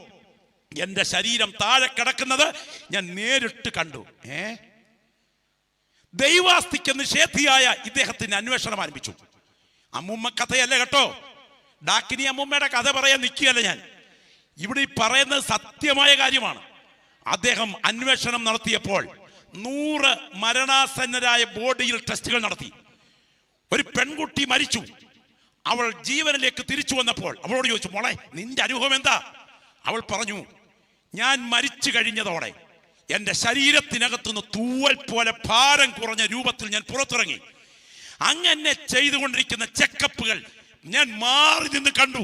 എന്റെ ശരീരം താഴെ കിടക്കുന്നത് ഞാൻ നേരിട്ട് കണ്ടു. ദൈവാസ്തിക്ക് നിഷേധിയായ ഇദ്ദേഹത്തിന് അന്വേഷണം ആരംഭിച്ചു. അമ്മൂമ്മ കഥയല്ല കേട്ടോ, ഡാക്കിനി അമ്മൂമ്മയുടെ കഥ പറയാൻ നിൽക്കുകയല്ല ഞാൻ. ഇവിടെ ഈ പറയുന്നത് സത്യമായ കാര്യമാണ്. അദ്ദേഹം അന്വേഷണം നടത്തിയപ്പോൾ 100 മരണാസന്നരായ ബോഡിയിൽ ടെസ്റ്റുകൾ നടത്തി. ഒരു പെൺകുട്ടി മരിച്ചു. അവൾ ജീവനിലേക്ക് തിരിച്ചു വന്നപ്പോൾ അവളോട് ചോദിച്ചു, മോളെ, നിന്റെ അനുഭവം എന്താ? അവൾ പറഞ്ഞു, ഞാൻ മരിച്ചു കഴിഞ്ഞതോടെ എൻ്റെ ശരീരത്തിനകത്തുനിന്ന് തൂവൽ പോലെ ഭാരം കുറഞ്ഞ രൂപത്തിൽ ഞാൻ പുറത്തിറങ്ങി. അങ്ങനെ ചെയ്തുകൊണ്ടിരിക്കുന്ന ചെക്കപ്പുകൾ ഞാൻ മാറി നിന്ന് കണ്ടു.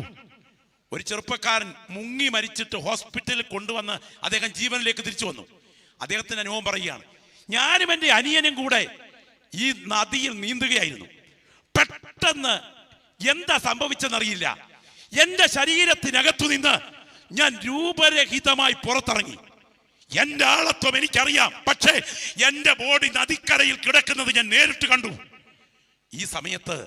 ഒരു ചെറുപ്പക്കാരൻ മുങ്ങി മരിച്ചിട്ട് ഹോസ്പിറ്റലിൽ കൊണ്ടുവന്ന് അദ്ദേഹം ജീവനിലേക്ക് തിരിച്ചു വന്നു. അദ്ദേഹത്തിന്റെ അനുഭവം പറയുകയാണ്, ഞാനും എൻ്റെ അനിയനും കൂടെ ഈ നദിയിൽ നീന്തുകയായിരുന്നു. പെട്ടെന്ന് എന്താ സംഭവിച്ചെന്നറിയില്ല, എൻ്റെ ശരീരത്തിനകത്തു നിന്ന് ഞാൻ രൂപരഹിതമായി പുറത്തിറങ്ങി. എൻ്റെ ആളത്വം എനിക്കറിയാം, പക്ഷേ എൻ്റെ ബോഡി നദിക്കരയിൽ കിടക്കുന്നത് ഞാൻ നേരിട്ട് കണ്ടു. ഈ സമയത്ത്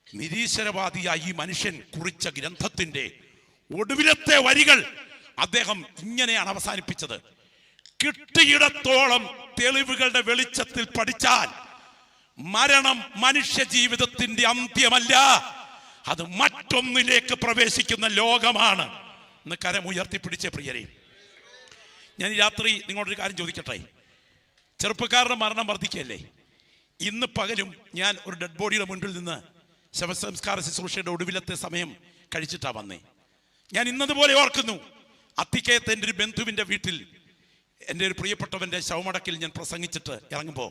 നിരീശ്വരവാദിയായി ഈ മനുഷ്യൻ കുറിച്ച ഗ്രന്ഥത്തിന്റെ ഒടുവിലത്തെ വരികൾ അദ്ദേഹം ഇങ്ങനെയാണ് അവസാനിപ്പിച്ചത്: കിട്ടിയിടത്തോളം തെളിവുകളുടെ വെളിച്ചത്തിൽ പഠിച്ചാൽ മരണം മനുഷ്യ ജീവിതത്തിന്റെ അന്ത്യമല്ല, അത് മറ്റൊന്നിലേക്ക് പ്രവേശിക്കുന്ന ലോകമാണ് എന്ന് കരമുയർത്തിപ്പിടിച്ച പ്രിയരെ. ഞാൻ ഈ രാത്രി നിങ്ങളോടൊരു കാര്യം ചോദിക്കട്ടെ. ചെറുപ്പക്കാരുടെ മരണം വർദ്ധിക്കുകയല്ലേ? ഇന്ന് പകലും ഞാൻ ഒരു ഡെഡ് ബോഡിയുടെ മുൻപിൽ നിന്ന് ശവസംസ്കാര ശുശ്രൂഷയുടെ ഒടുവിലത്തെ സമയം കഴിച്ചിട്ടാണ് വന്നേ. ഞാൻ ഇന്നതുപോലെ ഓർക്കുന്നു, അത്തിക്കയത്ത് എൻ്റെ ഒരു ബന്ധുവിൻ്റെ വീട്ടിൽ എൻ്റെ ഒരു പ്രിയപ്പെട്ടവൻ്റെ ശവമടക്കിൽ ഞാൻ പ്രസംഗിച്ചിട്ട് ഇറങ്ങുമ്പോൾ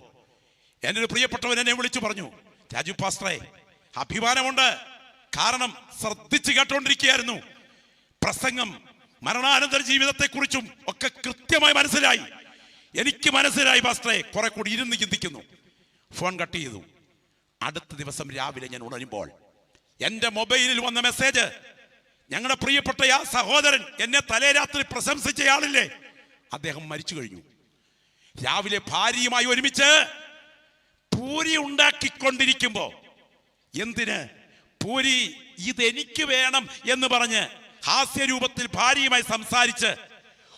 എൻ്റെ ഒരു പ്രിയപ്പെട്ടവൻ എന്നെ വിളിച്ചു പറഞ്ഞു, രാജു പാസ്റ്ററെ, അഭിമാനമുണ്ട്, കാരണം ശ്രദ്ധിച്ച് കേട്ടോണ്ടിരിക്കുകയായിരുന്നു പ്രസംഗം. മരണാനന്തര ജീവിതത്തെക്കുറിച്ചും ഒക്കെ കൃത്യമായി മനസ്സിലായി. എനിക്ക് മനസ്സിലായി പാസ്റ്ററെ, കുറെ കൂടി ഇരുന്ന് ചിന്തിക്കുന്നു. ഫോൺ കട്ട് ചെയ്തു. അടുത്ത ദിവസം രാവിലെ ഞാൻ ഉണരുമ്പോൾ എൻ്റെ മൊബൈലിൽ വന്ന മെസ്സേജ്, ഞങ്ങളുടെ പ്രിയപ്പെട്ട ആ സഹോദരൻ എന്നെ തലേ രാത്രി പ്രശംസിച്ചയാളില്ലേ, അദ്ദേഹം മരിച്ചു കഴിഞ്ഞു. രാവിലെ ഭാര്യയുമായി ഒരുമിച്ച് പൂരി ഉണ്ടാക്കിക്കൊണ്ടിരിക്കുമ്പോ, എന്തിന് പൂരി ഇതെനിക്ക് വേണം എന്ന് പറഞ്ഞ് ഹാസ്യരൂപത്തിൽ ഭാര്യയുമായി സംസാരിച്ച്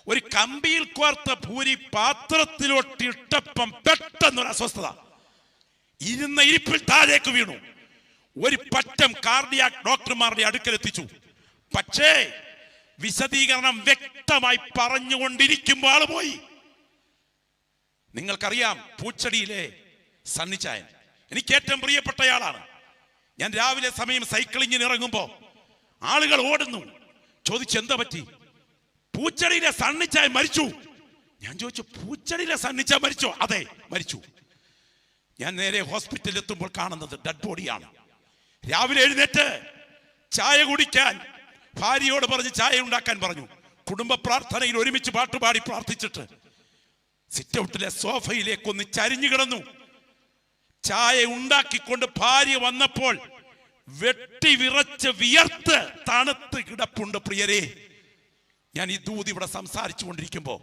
ഒരു കമ്പിയിൽ കോർത്ത പൂരി പാത്രത്തിലോട്ടിട്ടപ്പം പെട്ടെന്നൊരു അസ്വസ്ഥത, ഇരുന്ന ഇരിപ്പിൽ താഴേക്ക് വീണു. ഒരു പറ്റം കാർഡിയാക് ഡോക്ടർമാരുടെ അടുക്കലെത്തിച്ചു. പക്ഷേ വിശദീകരണം വ്യക്തമായി പറഞ്ഞുകൊണ്ടിരിക്കുമ്പോൾ ആള് പോയി. നിങ്ങൾക്കറിയാം, പൂച്ചടിയിലെ സണ്ണിച്ചായൻ എനിക്ക് ഏറ്റവും പ്രിയപ്പെട്ടയാളാണ്. ഞാൻ രാവിലെ സമയം സൈക്ലിങ്ങിന് ഇറങ്ങുമ്പോ ആളുകൾ ഓടുന്നു. ചോദിച്ചു, എന്താ പറ്റി? പൂച്ചടിയിലെ സണ്ണിച്ചായൻ മരിച്ചു. ഞാൻ ചോദിച്ചു, പൂച്ചടിയിലെ സണ്ണിച്ചായൻ മരിച്ചോ? അതെ, മരിച്ചു. ഞാൻ നേരെ ഹോസ്പിറ്റലിൽ എത്തുമ്പോൾ കാണുന്നത് ഡെഡ് ബോഡിയാണ്. രാവിലെ എഴുന്നേറ്റ് ചായ കുടിക്കാൻ ഭാര്യയോട് പറഞ്ഞ് ചായ ഉണ്ടാക്കാൻ പറഞ്ഞു. കുടുംബ പ്രാർത്ഥനയിൽ ഒരുമിച്ച് പാട്ടുപാടി പ്രാർത്ഥിച്ചിട്ട് സിറ്റ് ഔട്ടിലെ സോഫയിലേക്ക് ഒന്ന് ചരിഞ്ഞു കിടന്നു. ചായ ഉണ്ടാക്കിക്കൊണ്ട് ഭാര്യ വന്നപ്പോൾ വെട്ടി വിറച്ച് വിയർത്ത് തണുത്ത് കിടപ്പുണ്ട്. പ്രിയരെ, ഞാൻ ഈ ദൂത് ഇവിടെ സംസാരിച്ചു കൊണ്ടിരിക്കുമ്പോ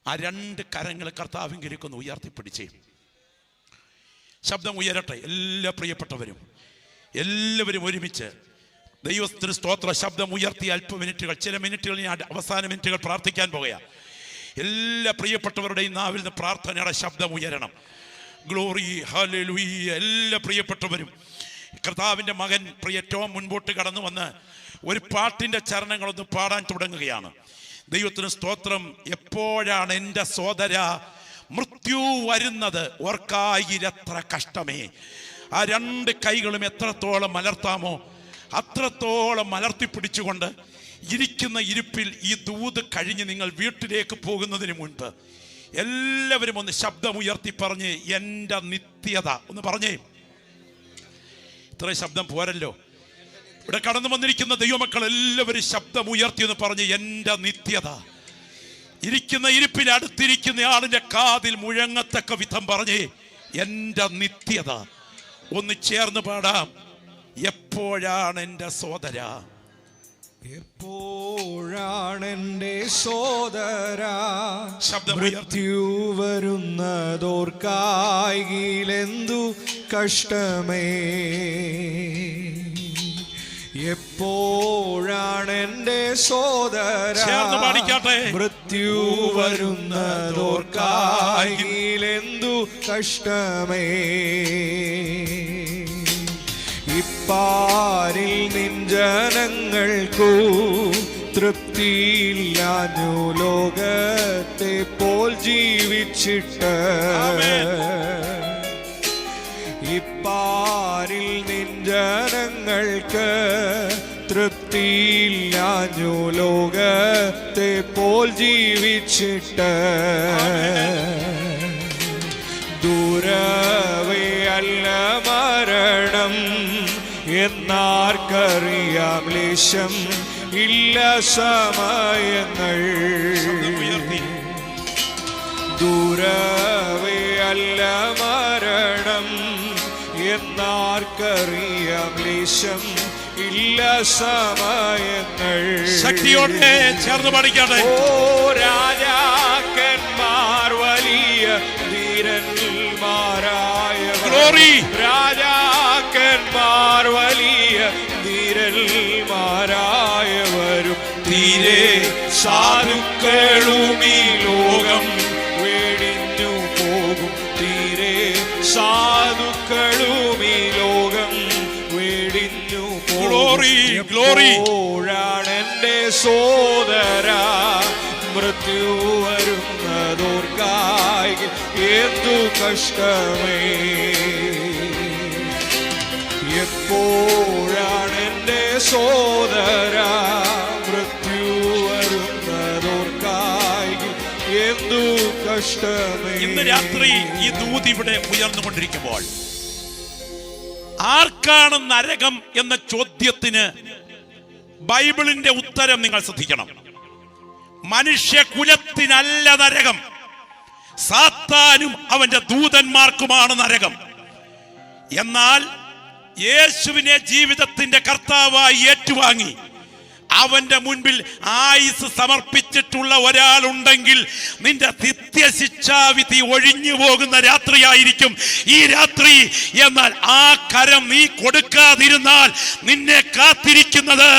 ആ രണ്ട് കരങ്ങൾ കർത്താവിങ്കിലേക്കൊന്ന് ഉയർത്തിപ്പിടിച്ചേ. ശബ്ദം ഉയരട്ടെ. എല്ലാ പ്രിയപ്പെട്ടവരും എല്ലാവരും ഒരുമിച്ച് ദൈവത്തിന് സ്തോത്ര. ശബ്ദം ഉയർത്തി അല്പ മിനിറ്റുകൾ, ചില മിനിറ്റുകൾ, ഞാൻ അവസാന മിനിറ്റുകൾ പ്രാർത്ഥിക്കാൻ പോകുകയാണ്. എല്ലാ പ്രിയപ്പെട്ടവരുടെയും നാവിൽ നിന്ന് പ്രാർത്ഥനയുടെ ശബ്ദം ഉയരണം. Glory, hallelujah. എല്ലാ പ്രിയപ്പെട്ടവരും, കർത്താവിൻ്റെ മകൻ പ്രിയ ടോം മുൻപോട്ട് കടന്നു വന്ന് ഒരു പാട്ടിൻ്റെ ചരണങ്ങളൊന്ന് പാടാൻ തുടങ്ങുകയാണ്. ദൈവത്തിന് സ്തോത്രം. എപ്പോഴാണ് എൻ്റെ സോദര മൃത്യു വരുന്നത്, ഓർക്കായിരത്ര കഷ്ടമേ. ആ രണ്ട് കൈകളും എത്രത്തോളം മലർത്താമോ അത്രത്തോളം മലർത്തിപ്പിടിച്ചുകൊണ്ട് ഇരിക്കുന്ന ഇരിപ്പിൽ ഈ ദൂത് കഴിഞ്ഞ് നിങ്ങൾ വീട്ടിലേക്ക് പോകുന്നതിന് മുൻപ് എല്ലാവരും ഒന്ന് ശബ്ദമുയർത്തി പറഞ്ഞ് എൻ്റെ നിത്യത ഒന്ന് പറഞ്ഞേ. ഇത്രയും ശബ്ദം പോരല്ലോ. ഇവിടെ കടന്നു വന്നിരിക്കുന്ന ദൈവമക്കൾ എല്ലാവരും ശബ്ദമുയർത്തി എന്ന് പറഞ്ഞ് എൻ്റെ നിത്യത. ഇരിക്കുന്ന ഇരിപ്പിൽ അടുത്തിരിക്കുന്ന ആളിന്റെ കാതിൽ മുഴങ്ങത്തക്ക വിധം പറഞ്ഞേ എൻ്റെ നിത്യത. ഒന്ന് ചേർന്ന് പാടാം. എപ്പോഴാണ് എൻ്റെ സോദര, എപ്പോഴാണെന്റെ സോദര ശബ്ദമുയർത്തി മൃത്യു വരുന്നതോർക്കായിലെന്തു കഷ്ടമേ. എപ്പോഴാണെന്റെ സോദര മൃത്യു വരുന്നതോർക്കായിലെന്തു കഷ്ടമേ. ഇപ്പാരിൽ നിൻ ജനങ്ങൾക്കു തൃപ്തിയില്ലാഞ്ഞു ലോകത്തെ പോൽ ജീവിച്ചിട്ട്. ഇപ്പാരിൽ നിൻ ജനങ്ങൾക്ക് തൃപ്തിയില്ലാഞ്ഞു ലോകത്തെ പോൽ ജീവിച്ചിട്ട്. ദൂരവേ അല്ല മരണം എന്നാർക്കറിയാം, ലേശം ഇല്ല സമയങ്ങൾ. ദൂരവേ അല്ല മരണം എന്നാർക്കറിയാം ലേശം ഇല്ല സമയങ്ങൾ. ശക്തിയോടെ ചേർന്ന് പഠിക്കട്ടെ. ഓ രാജാക്കന്മാർ വലിയ ധീരന്മാരായവർ, രാജാക്കന്മാർ വലിയ ധീരന്മാരായവരും തീരെ സാധുക്കളും ഈ ലോകം വെടിഞ്ഞു പോകും. തീരെ സാധുക്കളും ഈ ലോകം വെടിഞ്ഞു പോകും. എപ്പോഴാണെന്റെ സോദര മൃത്യു വരുന്നതോർക്കായി എന്തു കഷ്ടമേ. എപ്പോഴാണെന്റെ സോദര മൃത്യു വരുന്നതോർക്കായി എന്തു കഷ്ടമേ. ഇന്ന് രാത്രി ഈ ദൂത് ഇവിടെ ഉയർന്നുകൊണ്ടിരിക്കുമ്പോൾ ആർക്കാണ് നരകം എന്ന ചോദ്യത്തിന് ബൈബിളിന്റെ ഉത്തരം നിങ്ങൾ ശ്രദ്ധിക്കണം. മനുഷ്യകുലത്തിനല്ല നരകം, സാത്താനും അവന്റെ ദൂതന്മാർക്കുമാണ് നരകം. എന്നാൽ യേശുവിനെ ജീവിതത്തിന്റെ കർത്താവായി ഏറ്റുവാങ്ങി അവന്റെ മുൻപിൽ ആയുസ് സമർപ്പിച്ചിട്ടുള്ള ഒരാളുണ്ടെങ്കിൽ നിന്റെ നിത്യശിക്ഷാവിധി ഒഴിഞ്ഞു പോകുന്ന രാത്രിയായിരിക്കും ഈ രാത്രി. എന്നാൽ ആ കരം നീ കൊടുക്കാതിരുന്നാൽ നിന്നെ കാത്തിരിക്കുന്നത്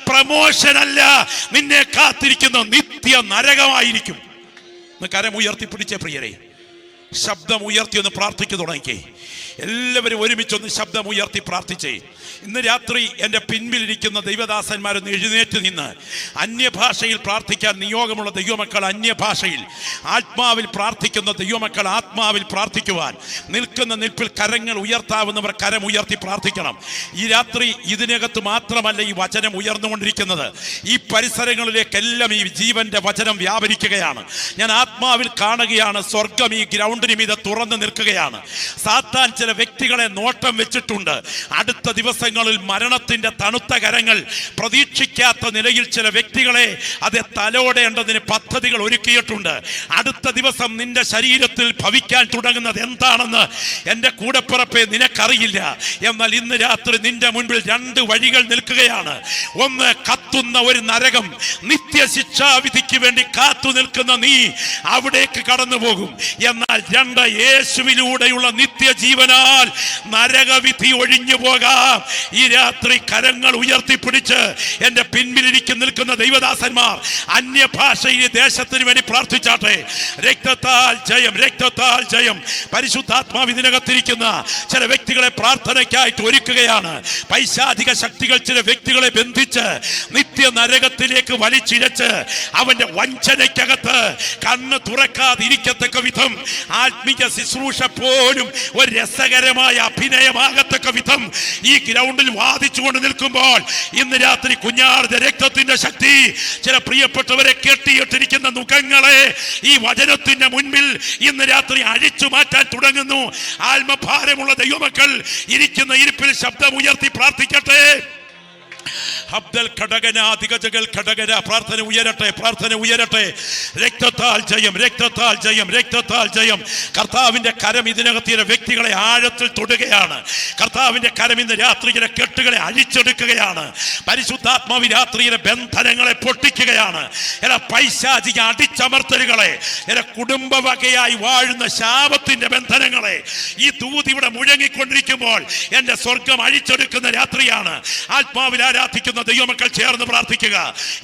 പ്രമോഷൻ അല്ല, നിന്നെ കാത്തിരിക്കുന്ന നിത്യ നരകമായിരിക്കും. കരം ഉയർത്തിപ്പിടിച്ചേ പ്രിയരെ, ശബ്ദം ഉയർത്തി ഒന്ന് പ്രാർത്ഥിക്കു തുടങ്ങിക്കേ. എല്ലാവരും ഒരുമിച്ചൊന്ന് ശബ്ദം ഉയർത്തി പ്രാർത്ഥിച്ചേ. ഇന്ന് രാത്രി എൻ്റെ പിൻപിലിരിക്കുന്ന ദൈവദാസന്മാരൊന്ന് എഴുന്നേറ്റ് നിന്ന് അന്യഭാഷയിൽ പ്രാർത്ഥിക്കാൻ നിയോഗമുള്ള ദൈവമക്കൾ അന്യഭാഷയിൽ, ആത്മാവിൽ പ്രാർത്ഥിക്കുന്ന ദൈവമക്കൾ ആത്മാവിൽ പ്രാർത്ഥിക്കുവാൻ നിൽക്കുന്ന നിൽപ്പിൽ കരങ്ങൾ ഉയർത്താവുന്നവർ കരം ഉയർത്തി പ്രാർത്ഥിക്കണം. ഈ രാത്രി ഇതിനകത്ത് മാത്രമല്ല ഈ വചനം ഉയർന്നുകൊണ്ടിരിക്കുന്നത്, ഈ പരിസരങ്ങളിലേക്കെല്ലാം ഈ ജീവന്റെ വചനം വ്യാപരിക്കുകയാണ്. ഞാൻ ആത്മാവിൽ കാണുകയാണ്, സ്വർഗം ഈ ഗ്രൗണ്ടിന് മീതെ തുറന്നു നിൽക്കുകയാണ്. സാത്താൻ ചില വ്യക്തികളെ നോട്ടം വെച്ചിട്ടുണ്ട്. അടുത്ത ദിവസങ്ങളിൽ മരണത്തിന്റെ തണുത്ത കരങ്ങൾ പ്രതീക്ഷിക്കാത്ത നിലയിൽ ചില വ്യക്തികളെ അത് തലോടേണ്ടതിന് പദ്ധതികൾ ഒരുക്കിയിട്ടുണ്ട്. അടുത്ത ദിവസം നിന്റെ ശരീരത്തിൽ ഭവിക്കാൻ തുടങ്ങുന്നത് എന്താണെന്ന് എൻ്റെ കൂടെപ്പിറപ്പെ നിനക്കറിയില്ല. എന്നാൽ ഇന്ന് രാത്രി നിന്റെ മുൻപിൽ രണ്ട് വഴികൾ നിൽക്കുകയാണ്. ഒന്ന്, കത്തുന്ന ഒരു നരകം, നിത്യശിക്ഷാവിധിക്ക് വേണ്ടി കാത്തു നിൽക്കുന്ന നീ അവിടേക്ക് കടന്നു പോകും. എന്നാൽ രണ്ട്, യേശുവിലൂടെയുള്ള നിത്യജീവനാൽ നരകവിധി ഒഴിഞ്ഞു പോകാം. ഈ രാത്രി കരങ്ങൾ ഉയർത്തിപ്പിടിച്ച് എൻ്റെ പിൻപിലിരിക്കും നിൽക്കുന്ന ദൈവദാസന്മാർ അന്യഭാഷയിൽ ദേശത്തിന് വേണ്ടി പ്രാർത്ഥിച്ചാട്ടെ. രക്തത്താൽ ജയം, രക്തത്താൽ ജയം. പരിശുദ്ധാത്മാവ് ഇതിനകത്തിരിക്കുന്ന ചില വ്യക്തികളെ പ്രാർത്ഥനയ്ക്കായിട്ട് ഒരുക്കുകയാണ്. പൈശാചിക ശക്തികൾ ചില വ്യക്തികളെ ബന്ധിച്ച് നിത്യ നരകത്തിലേക്ക് വലിച്ചിഴച്ച് അവന്റെ വഞ്ചനയ്ക്കകത്ത് കണ്ണ് തുറക്കാതിരിക്കത്തക്ക വിധം ആത്മീയ ശുശ്രൂഷ പോലും ഒരു രസകരമായ അഭിനയമാകത്തക്ക വിധം ഈ ഗ്രൗണ്ടിൽ വാദിച്ചുകൊണ്ട് നിൽക്കുമ്പോൾ ഇന്ന് രാത്രി കുഞ്ഞാടിന്റെ രക്തത്തിന്റെ ശക്തി ചില പ്രിയപ്പെട്ടവരെ കെട്ടിയിട്ടിരിക്കുന്ന മുഖങ്ങളെ ഈ വചനത്തിന്റെ മുൻപിൽ ഇന്ന് രാത്രി അഴിച്ചു മാറ്റാൻ തുടങ്ങുന്നു. ആത്മഭാരമുള്ള ദൈവമക്കൾ ഇരിക്കുന്ന ഇരിപ്പിൽ ശബ്ദം ഉയർത്തി പ്രാർത്ഥിക്കട്ടെ. അബ്ദൽ ഘടകന ദിഗജകൾ ഘടകന. പ്രാർത്ഥന ഉയരട്ടെ, പ്രാർത്ഥന ഉയരട്ടെ. രക്തത്താൽ ജയം, രക്തത്താൽ ജയം, രക്തത്താൽ ജയം. കർത്താവിന്റെ കരം ഇതിനകത്തിയ വ്യക്തികളെ ആഴത്തിൽ തൊടുകയാണ്. കർത്താവിന്റെ കരം ഇന്ന് രാത്രിയിലെ കെട്ടുകളെ അഴിച്ചെടുക്കുകയാണ്. പരിശുദ്ധാത്മാവ് രാത്രിയിലെ ബന്ധനങ്ങളെ പൊട്ടിക്കുകയാണ്. ചില പൈശാചിക അടിച്ചമർത്തലുകളെ, ചില കുടുംബ വകയായി വാഴുന്ന ശാപത്തിന്റെ ബന്ധനങ്ങളെ ഈ ദൂത് ഇവിടെ മുഴങ്ങിക്കൊണ്ടിരിക്കുമ്പോൾ എന്റെ സ്വർഗം അഴിച്ചെടുക്കുന്ന രാത്രിയാണ്. ആത്മാവിൽ ആരാധിക്കുന്ന ദൈവമക്കൾ ചേർന്ന് പ്രാർത്ഥിക്കുക.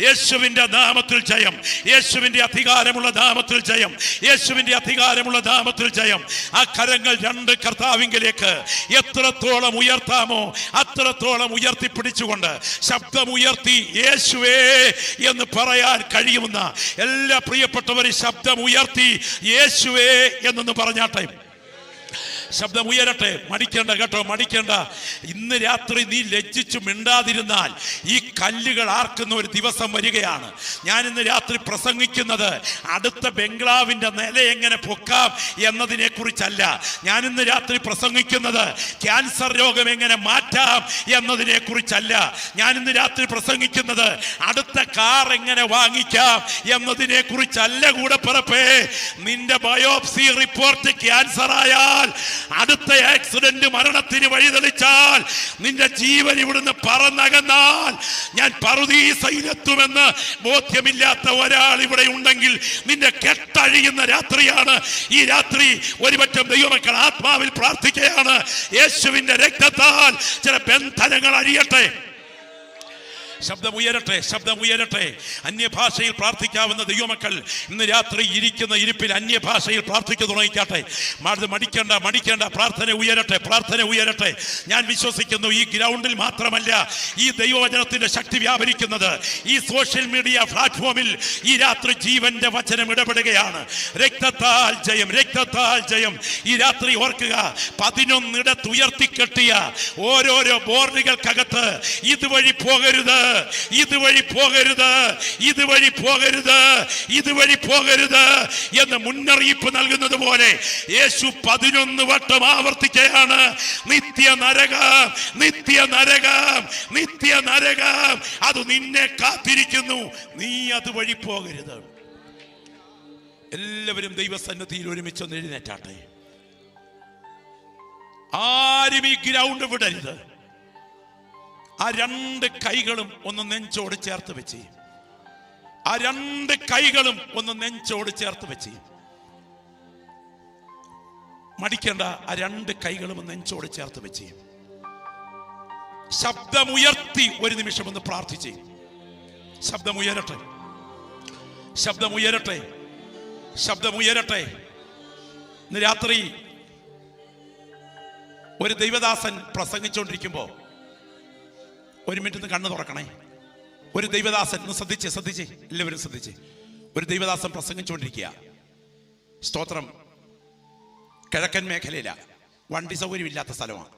യേശുവിന്റെ നാമത്തിൽ ജയം, യേശുവിന്റെ അധികാരമുള്ള നാമത്തിൽ ജയം, യേശുവിന്റെ അധികാരമുള്ള നാമത്തിൽ ജയം. ആ കരങ്ങൾ രണ്ട് കർത്താവിങ്കിലേക്ക് എത്രത്തോളം ഉയർത്താമോ അത്രത്തോളം ഉയർത്തിപ്പിടിച്ചുകൊണ്ട് ശബ്ദമുയർത്തി യേശുവേ എന്ന് പറയാൻ കഴിയുന്ന എല്ലാ പ്രിയപ്പെട്ടവരും ശബ്ദമുയർത്തി യേശുവേ എന്നൊന്ന് പറഞ്ഞാട്ടെ. ശബ്ദം ഉയരട്ടെ. മടിക്കേണ്ട കേട്ടോ, മടിക്കേണ്ട. ഇന്ന് രാത്രി നീ ലജ്ജിച്ചു മിണ്ടാതിരുന്നാൽ ഈ കല്ലുകൾ ആർക്കുന്ന ഒരു ദിവസം വരികയാണ്. ഞാൻ ഇന്ന് രാത്രി പ്രസംഗിക്കുന്നത് അടുത്ത ബംഗ്ലാവിന്റെ നില എങ്ങനെ പൊക്കാം എന്നതിനെ കുറിച്ചല്ല. ഞാൻ ഇന്ന് രാത്രി പ്രസംഗിക്കുന്നത് ക്യാൻസർ രോഗം എങ്ങനെ മാറ്റാം എന്നതിനെ കുറിച്ചല്ല. ഞാൻ ഇന്ന് രാത്രി പ്രസംഗിക്കുന്നത് അടുത്ത കാർ എങ്ങനെ വാങ്ങിക്കാം എന്നതിനെ കുറിച്ചല്ല. കൂടെ പറപ്പേ, നിന്റെ ബയോപ്സി റിപ്പോർട്ട് ക്യാൻസർ ആയാൽ, അടുത്ത ആക്സിഡന്റ് മരണത്തിന് വഴിതെളിച്ചാൽ, നിന്റെ ജീവൻ ഇവിടുന്ന് പറന്നകന്നാൽ, ഞാൻ പറുദീസയിലെത്തുമെന്ന് ബോധ്യമില്ലാത്ത ഒരാൾ ഇവിടെ ഉണ്ടെങ്കിൽ നിന്റെ കെട്ടഴിയുന്ന രാത്രിയാണ് ഈ രാത്രി. ഒരുപറ്റം ദൈവമക്കൾ ആത്മാവിൽ പ്രാർത്ഥിക്കുകയാണ്, യേശുവിന്റെ രക്തത്താൽ ചില ബന്ധനങ്ങൾ അഴിയട്ടെ. ശബ്ദം ഉയരട്ടെ, ശബ്ദം ഉയരട്ടെ. അന്യഭാഷയിൽ പ്രാർത്ഥിക്കാവുന്ന ദൈവമക്കൾ ഇന്ന് രാത്രി ഇരിക്കുന്ന ഇരിപ്പിൽ അന്യഭാഷയിൽ പ്രാർത്ഥിച്ചു തുടങ്ങിക്കാട്ടെ. മടിക്കേണ്ട, മടിക്കേണ്ട. പ്രാർത്ഥന ഉയരട്ടെ, പ്രാർത്ഥന ഉയരട്ടെ. ഞാൻ വിശ്വസിക്കുന്നു ഈ ഗ്രൗണ്ടിൽ മാത്രമല്ല ഈ ദൈവവചനത്തിന്റെ ശക്തി വ്യാപരിക്കുന്നത് ഈ സോഷ്യൽ മീഡിയ പ്ലാറ്റ്ഫോമിൽ ഈ രാത്രി ജീവന്റെ വചനം ഇടപെടുകയാണ്. രക്തത്താൽ ജയം, രക്തത്താൽ ജയം. ഈ രാത്രി ഓർക്കുക, 11 ഉയർത്തിക്കെട്ടിയ ഓരോരോ ബോർഡുകൾക്കകത്ത് ഇതുവഴി പോകരുത്, ഇതുവഴി പോകരുത്, ഇതുവഴി പോകരുത്, ഇതുവഴി പോകരുത് എന്ന് മുന്നറിയിപ്പ് നൽകുന്നത് പോലെ യേശു 11 വട്ടം ആവർത്തിക്കുകയാണ്. നിത്യ നരകം, നിത്യ നരകം, നിത്യ നരകം അത് നിന്നെ കാത്തിരിക്കുന്നു, നീ അതുവഴി പോകരുത്. എല്ലാവരും ദൈവസന്നിധിയിൽ ഒരുമിച്ചൊന്ന് എഴുന്നേറ്റാട്ടെ. ആരും ഈ ഗ്രൗണ്ട് വിടരുത്. ആ 2 കൈകളും ഒന്ന് നെഞ്ചോട് ചേർത്ത് വെച്ച്, ആ 2 കൈകളും ഒന്ന് നെഞ്ചോട് ചേർത്ത് വെച്ച്. മടിക്കേണ്ട. ആ 2 കൈകളും നെഞ്ചോട് ചേർത്ത് വെച്ച് ശബ്ദമുയർത്തി ഒരു നിമിഷം ഒന്ന് പ്രാർത്ഥിച്ച്. ശബ്ദമുയരട്ടെ, ശബ്ദമുയരട്ടെ, ശബ്ദമുയരട്ടെ. ഇന്ന് രാത്രി ഒരു ദൈവദാസൻ പ്രസംഗിച്ചുകൊണ്ടിരിക്കുമ്പോ ഒരു മിനിറ്റ് കണ്ണു തുറക്കണേ. ഒരു ദൈവദാസൻ ശ്രദ്ധിച്ച്, ശ്രദ്ധിച്ച്, എല്ലാവരും ശ്രദ്ധിച്ച്. ഒരു ദൈവദാസൻ പ്രസംഗിച്ചുകൊണ്ടിരിക്കുക. സ്തോത്രം. കിഴക്കൻ മേഖലയില വണ്ടി സൗകര്യമില്ലാത്ത സ്ഥലമാണ്.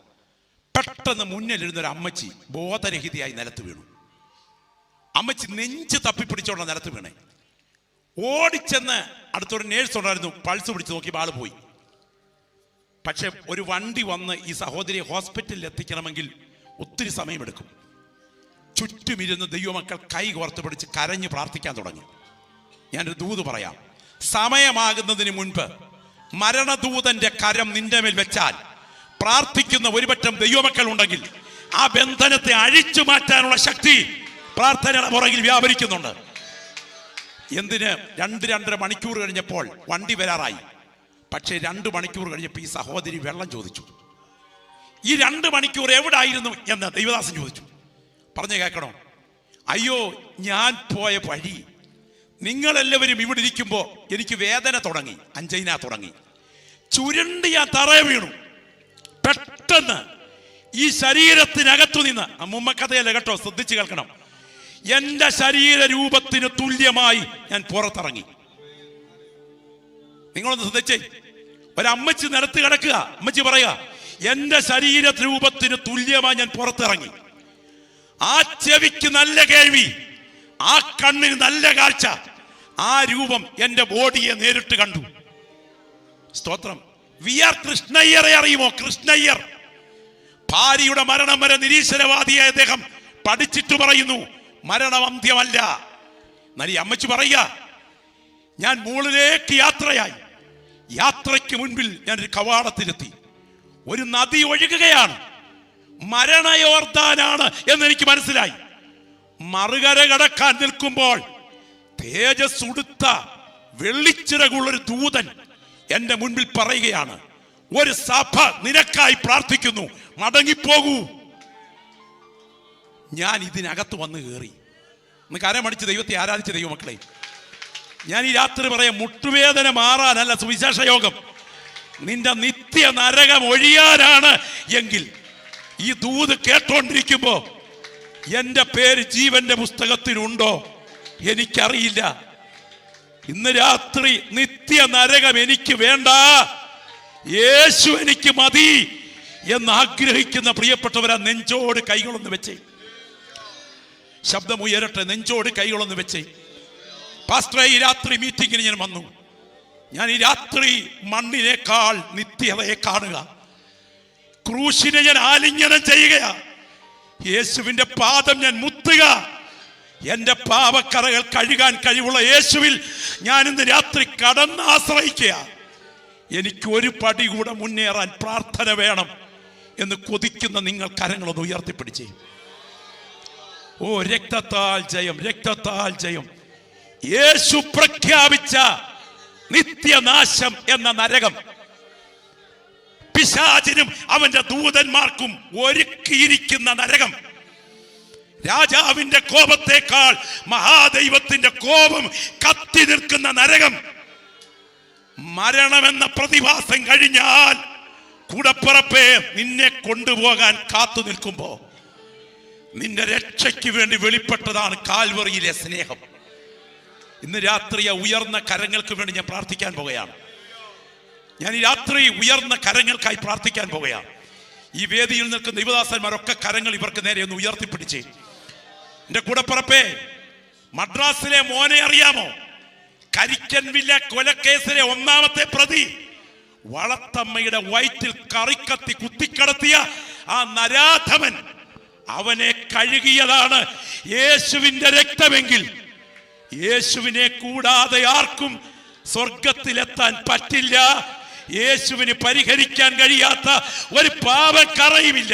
പെട്ടെന്ന് മുന്നിലിരുന്നൊരു അമ്മച്ചി ബോധരഹിതയായി നിലത്ത് വീണു. അമ്മച്ചി നെഞ്ച് തപ്പിപ്പിടിച്ചോണ്ട നിലത്ത് വീണേ. ഓടിച്ചെന്ന് അടുത്തൊരു നേഴ്സ് ഉണ്ടായിരുന്നു, പൾസ് പിടിച്ച് നോക്കിയപ്പോൾ ആള് പോയി. പക്ഷെ ഒരു വണ്ടി വന്ന് ഈ സഹോദരിയെ ഹോസ്പിറ്റലിൽ എത്തിക്കണമെങ്കിൽ ഒത്തിരി സമയമെടുക്കും. ചുറ്റുമിരുന്ന് ദൈവമക്കൾ കൈ കോർത്ത് പിടിച്ച് കരഞ്ഞ് പ്രാർത്ഥിക്കാൻ തുടങ്ങി. ഞാനൊരു ദൂത് പറയാം. സമയമാകുന്നതിന് മുൻപ് മരണദൂതന്റെ കരം നിന്റെ മേൽ വെച്ചാൽ പ്രാർത്ഥിക്കുന്ന ഒരുപറ്റം ദൈവമക്കൾ ഉണ്ടെങ്കിൽ ആ ബന്ധനത്തെ അഴിച്ചു മാറ്റാനുള്ള ശക്തി പ്രാർത്ഥനയുടെ പുറകിൽ വ്യാപരിക്കുന്നുണ്ട്. എന്തിന്? 2-2.5 മണിക്കൂർ കഴിഞ്ഞപ്പോൾ വണ്ടി വരാറായി. പക്ഷേ 2 മണിക്കൂർ കഴിഞ്ഞപ്പോൾ ഈ സഹോദരി വെള്ളം ചോദിച്ചു. ഈ 2 മണിക്കൂർ എവിടായിരുന്നു എന്ന് ദൈവദാസൻ ചോദിച്ചു. പറഞ്ഞു കേൾക്കണോ? അയ്യോ, ഞാൻ പോയ വഴി നിങ്ങളെല്ലാവരും ഇവിടെ ഇരിക്കുമ്പോൾ എനിക്ക് വേദന തുടങ്ങി, അഞ്ചൈന തുടങ്ങി, ചുരുണ്ടി ഞാൻ തറയെ വീണു. പെട്ടെന്ന് ഈ ശരീരത്തിനകത്തു നിന്ന്, അമ്മുമ്മ കഥയല്ല കേട്ടോ, ശ്രദ്ധിച്ച് കേൾക്കണം, എന്റെ ശരീര രൂപത്തിന് തുല്യമായി ഞാൻ പുറത്തിറങ്ങി. നിങ്ങളൊന്ന് ശ്രദ്ധിച്ചേ. ഒരമ്മച്ചി നിലത്ത് കിടക്കുക, അമ്മച്ചി പറയുക, എന്റെ ശരീര രൂപത്തിന് തുല്യമായി ഞാൻ പുറത്തിറങ്ങി. ആ ചെവിക്ക് നല്ല കേൾവി, ആ കണ്ണിന് നല്ല കാഴ്ച, ആ രൂപം എന്റെ ബോഡിയെ നേരിട്ട് കണ്ടു. സ്തോത്രം. വി ആർ കൃഷ്ണയ്യറെ അറിയുമോ? കൃഷ്ണയ്യർ ഭാര്യയുടെ മരണം വരെ നിരീശ്വരവാദിയായ അദ്ദേഹം പഠിച്ചിട്ട് പറയുന്നു, മരണം അന്ത്യമല്ല. എന്നാൽ ഈ അമ്മച്ചി പറയുക, ഞാൻ മുകളിലേക്ക് യാത്രയായി. യാത്രയ്ക്ക് മുൻപിൽ ഞാനൊരു കവാടത്തിലെത്തി. ഒരു നദി ഒഴുകുകയാണ്, മരണയോർദാനാണ് എന്നെനിക്ക് മനസ്സിലായി. മറുകര കടക്കാൻ നിൽക്കുമ്പോൾ തേജസ് ഉടുത്ത വെള്ളിച്ചിറകുള്ളൊരു ദൂതൻ എന്റെ മുൻപിൽ പറയുകയാണ്, ഒരു സഭ നിനക്കായി പ്രാർത്ഥിക്കുന്നു, മടങ്ങിപ്പോകൂ. ഞാൻ ഇതിനകത്ത് വന്ന് കയറി. ഒന്ന് കരമടിച്ച് ദൈവത്തെ ആരാധിച്ച ദൈവമക്കളെ, ഞാൻ ഈ രാത്രി പറയാം, മുട്ടുവേദന മാറാനല്ല സുവിശേഷ യോഗം, നിന്റെ നിത്യ നരകം ഒഴിയാനാണ് എങ്കിൽ ഈ ദൂത് കേട്ടോണ്ടിരിക്കുമ്പോ എന്റെ പേര് ജീവന്റെ പുസ്തകത്തിലുണ്ടോ എനിക്കറിയില്ല. ഇന്ന് രാത്രി നിത്യ നരകം എനിക്ക് വേണ്ട. യേശു എനിക്ക് മതി എന്ന് ആഗ്രഹിക്കുന്ന പ്രിയപ്പെട്ടവരാ, നെഞ്ചോട് കൈകളൊന്ന് വെച്ചേ. ശബ്ദമുയരട്ടെ, നെഞ്ചോട് കൈകളൊന്ന് വെച്ചേ. പാസ്റ്ററെ, ഈ രാത്രി മീറ്റിംഗിന് ഞാൻ വന്നു. ഞാൻ ഈ രാത്രി മണ്ണിനേക്കാൾ നിത്യതയെ കാണുക. ക്രൂശിനെ ഞാൻ ആലിംഗനം ചെയ്യുകയാ. യേശുവിന്റെ പാദം ഞാൻ മുത്തുക. എന്റെ പാപക്കറകൾ കഴുകാൻ കഴിവുള്ള യേശുവിൽ ഞാൻ ഇന്ന് രാത്രി കടന്നാശ്രയിക്കുക. എനിക്ക് ഒരു പടി കൂടെ മുന്നേറാൻ പ്രാർത്ഥന വേണം എന്ന് കൊതിക്കുന്ന നിങ്ങൾ കരങ്ങളൊന്ന് ഉയർത്തിപ്പിടിച്ചേ. ഓ, രക്തത്താൽ ജയം, രക്തത്താൽ ജയം. യേശു പ്രഖ്യാപിച്ച നിത്യനാശം എന്ന നരകം പിശാചിനും അവന്റെ ദൂതന്മാർക്കും ഒരുക്കിയിരിക്കുന്ന നരകം, രാജാവിന്റെ കോപത്തെക്കാൾ മഹാദൈവത്തിന്റെ കോപം കത്തി നിൽക്കുന്ന നരകം, മരണമെന്ന പ്രതിഭാസം കഴിഞ്ഞാൽ കൂടപ്പിറപ്പേ നിന്നെ കൊണ്ടുപോകാൻ കാത്തു നിൽക്കുമ്പോ നിന്റെ രക്ഷയ്ക്ക് വേണ്ടി വെളിപ്പെട്ടതാണ് കാൽവറിയിലെ സ്നേഹം. ഇന്ന് രാത്രി ഉയർന്ന കരങ്ങൾക്ക് വേണ്ടി ഞാൻ പ്രാർത്ഥിക്കാൻ പോകുകയാണ്. ഞാൻ ഈ രാത്രി ഉയർന്ന കരങ്ങൾക്കായി പ്രാർത്ഥിക്കാൻ പോകുകയാണ്. ഈ വേദിയിൽ നിൽക്കുന്ന ദൈവദാസന്മാരൊക്കെ കരങ്ങൾ ഇവർക്ക് നേരെ ഒന്ന് ഉയർത്തിപ്പിടിച്ചേ. എന്റെ കൂടപ്പിറപ്പേ, മദ്രാസിലെ മോനെ അറിയാമോ? കരിക്കൻ വില്ല കൊലക്കേസിലെ ഒന്നാമത്തെ പ്രതി, വളത്തമ്മയുടെ വയറ്റിൽ കറിക്കത്തി കുത്തിക്കടത്തിയ ആ നരാധമൻ, അവനെ കഴുകിയതാണ് യേശുവിന്റെ രക്തമെങ്കിൽ യേശുവിനെ കൂടാതെ ആർക്കും സ്വർഗത്തിലെത്താൻ പറ്റില്ല. യേശുവിന് പരിഹരിക്കാൻ കഴിയാത്ത ഒരു പാപക്കറയുമില്ല.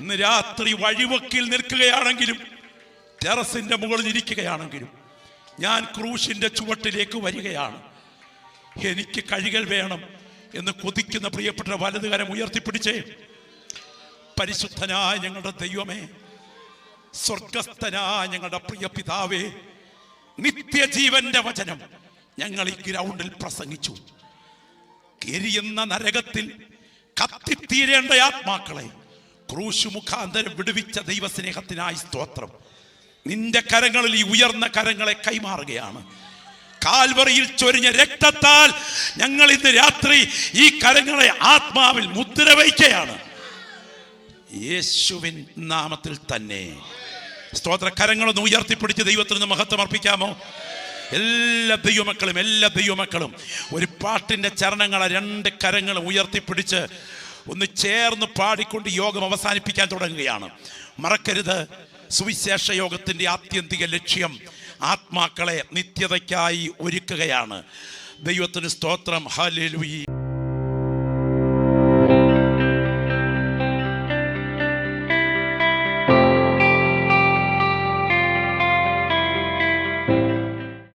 ഇന്ന് രാത്രി വഴിവക്കിൽ നിൽക്കുകയാണെങ്കിലും ടെറസിന്റെ മുകളിൽ ഇരിക്കുകയാണെങ്കിലും ഞാൻ ക്രൂശിന്റെ ചുവട്ടിലേക്ക് വരികയാണ്. എനിക്ക് കഴുകൽ വേണം എന്ന് കൊതിക്കുന്ന പ്രിയപ്പെട്ട വലതുകരം ഉയർത്തിപ്പിടിച്ചേ. പരിശുദ്ധനായ ഞങ്ങളുടെ ദൈവമേ, സ്വർഗസ്ഥനായ ഞങ്ങളുടെ പ്രിയ പിതാവേ, നിത്യജീവന്റെ വചനം ഞങ്ങൾ ഈ ഗ്രൗണ്ടിൽ പ്രസംഗിച്ചു. എരിയുന്ന നരകത്തിൽ കത്തിത്തീരേണ്ട ആത്മാക്കളെ ക്രൂശു മുഖാന്തരം വിടുവിച്ച ദൈവസ്നേഹത്തിനായി സ്തോത്രം. നിന്റെ കരങ്ങളിൽ ഈ ഉയർന്ന കരങ്ങളെ കൈമാറുകയാണ്. കാൽവറിയിൽ ചൊരിഞ്ഞ രക്തത്താൽ ഞങ്ങൾ ഇന്ന് രാത്രി ഈ കരങ്ങളെ ആത്മാവിൽ മുദ്ര വയ്ക്കുകയാണ്. യേശുവിൻ നാമത്തിൽ തന്നെ സ്തോത്ര. കരങ്ങളൊന്ന് ഉയർത്തിപ്പിടിച്ച് ദൈവത്തിന് മഹത്വം അർപ്പിക്കാമോ? എല്ലാ ദൈവമക്കളും ഒരു പാട്ടിന്റെ ചരണങ്ങളെ രണ്ട് കരങ്ങൾ ഉയർത്തിപ്പിടിച്ച് ഒന്ന് ചേർന്ന് പാടിക്കൊണ്ട് യോഗം അവസാനിപ്പിക്കാൻ തുടങ്ങുകയാണ്. മറക്കരുത്, സുവിശേഷ യോഗത്തിന്റെ ആത്യന്തിക ലക്ഷ്യം ആത്മാക്കളെ നിത്യതയ്ക്കായി ഒരുക്കുകയാണ്. ദൈവത്തിന് സ്തോത്രം. ഹല്ലേലൂയ.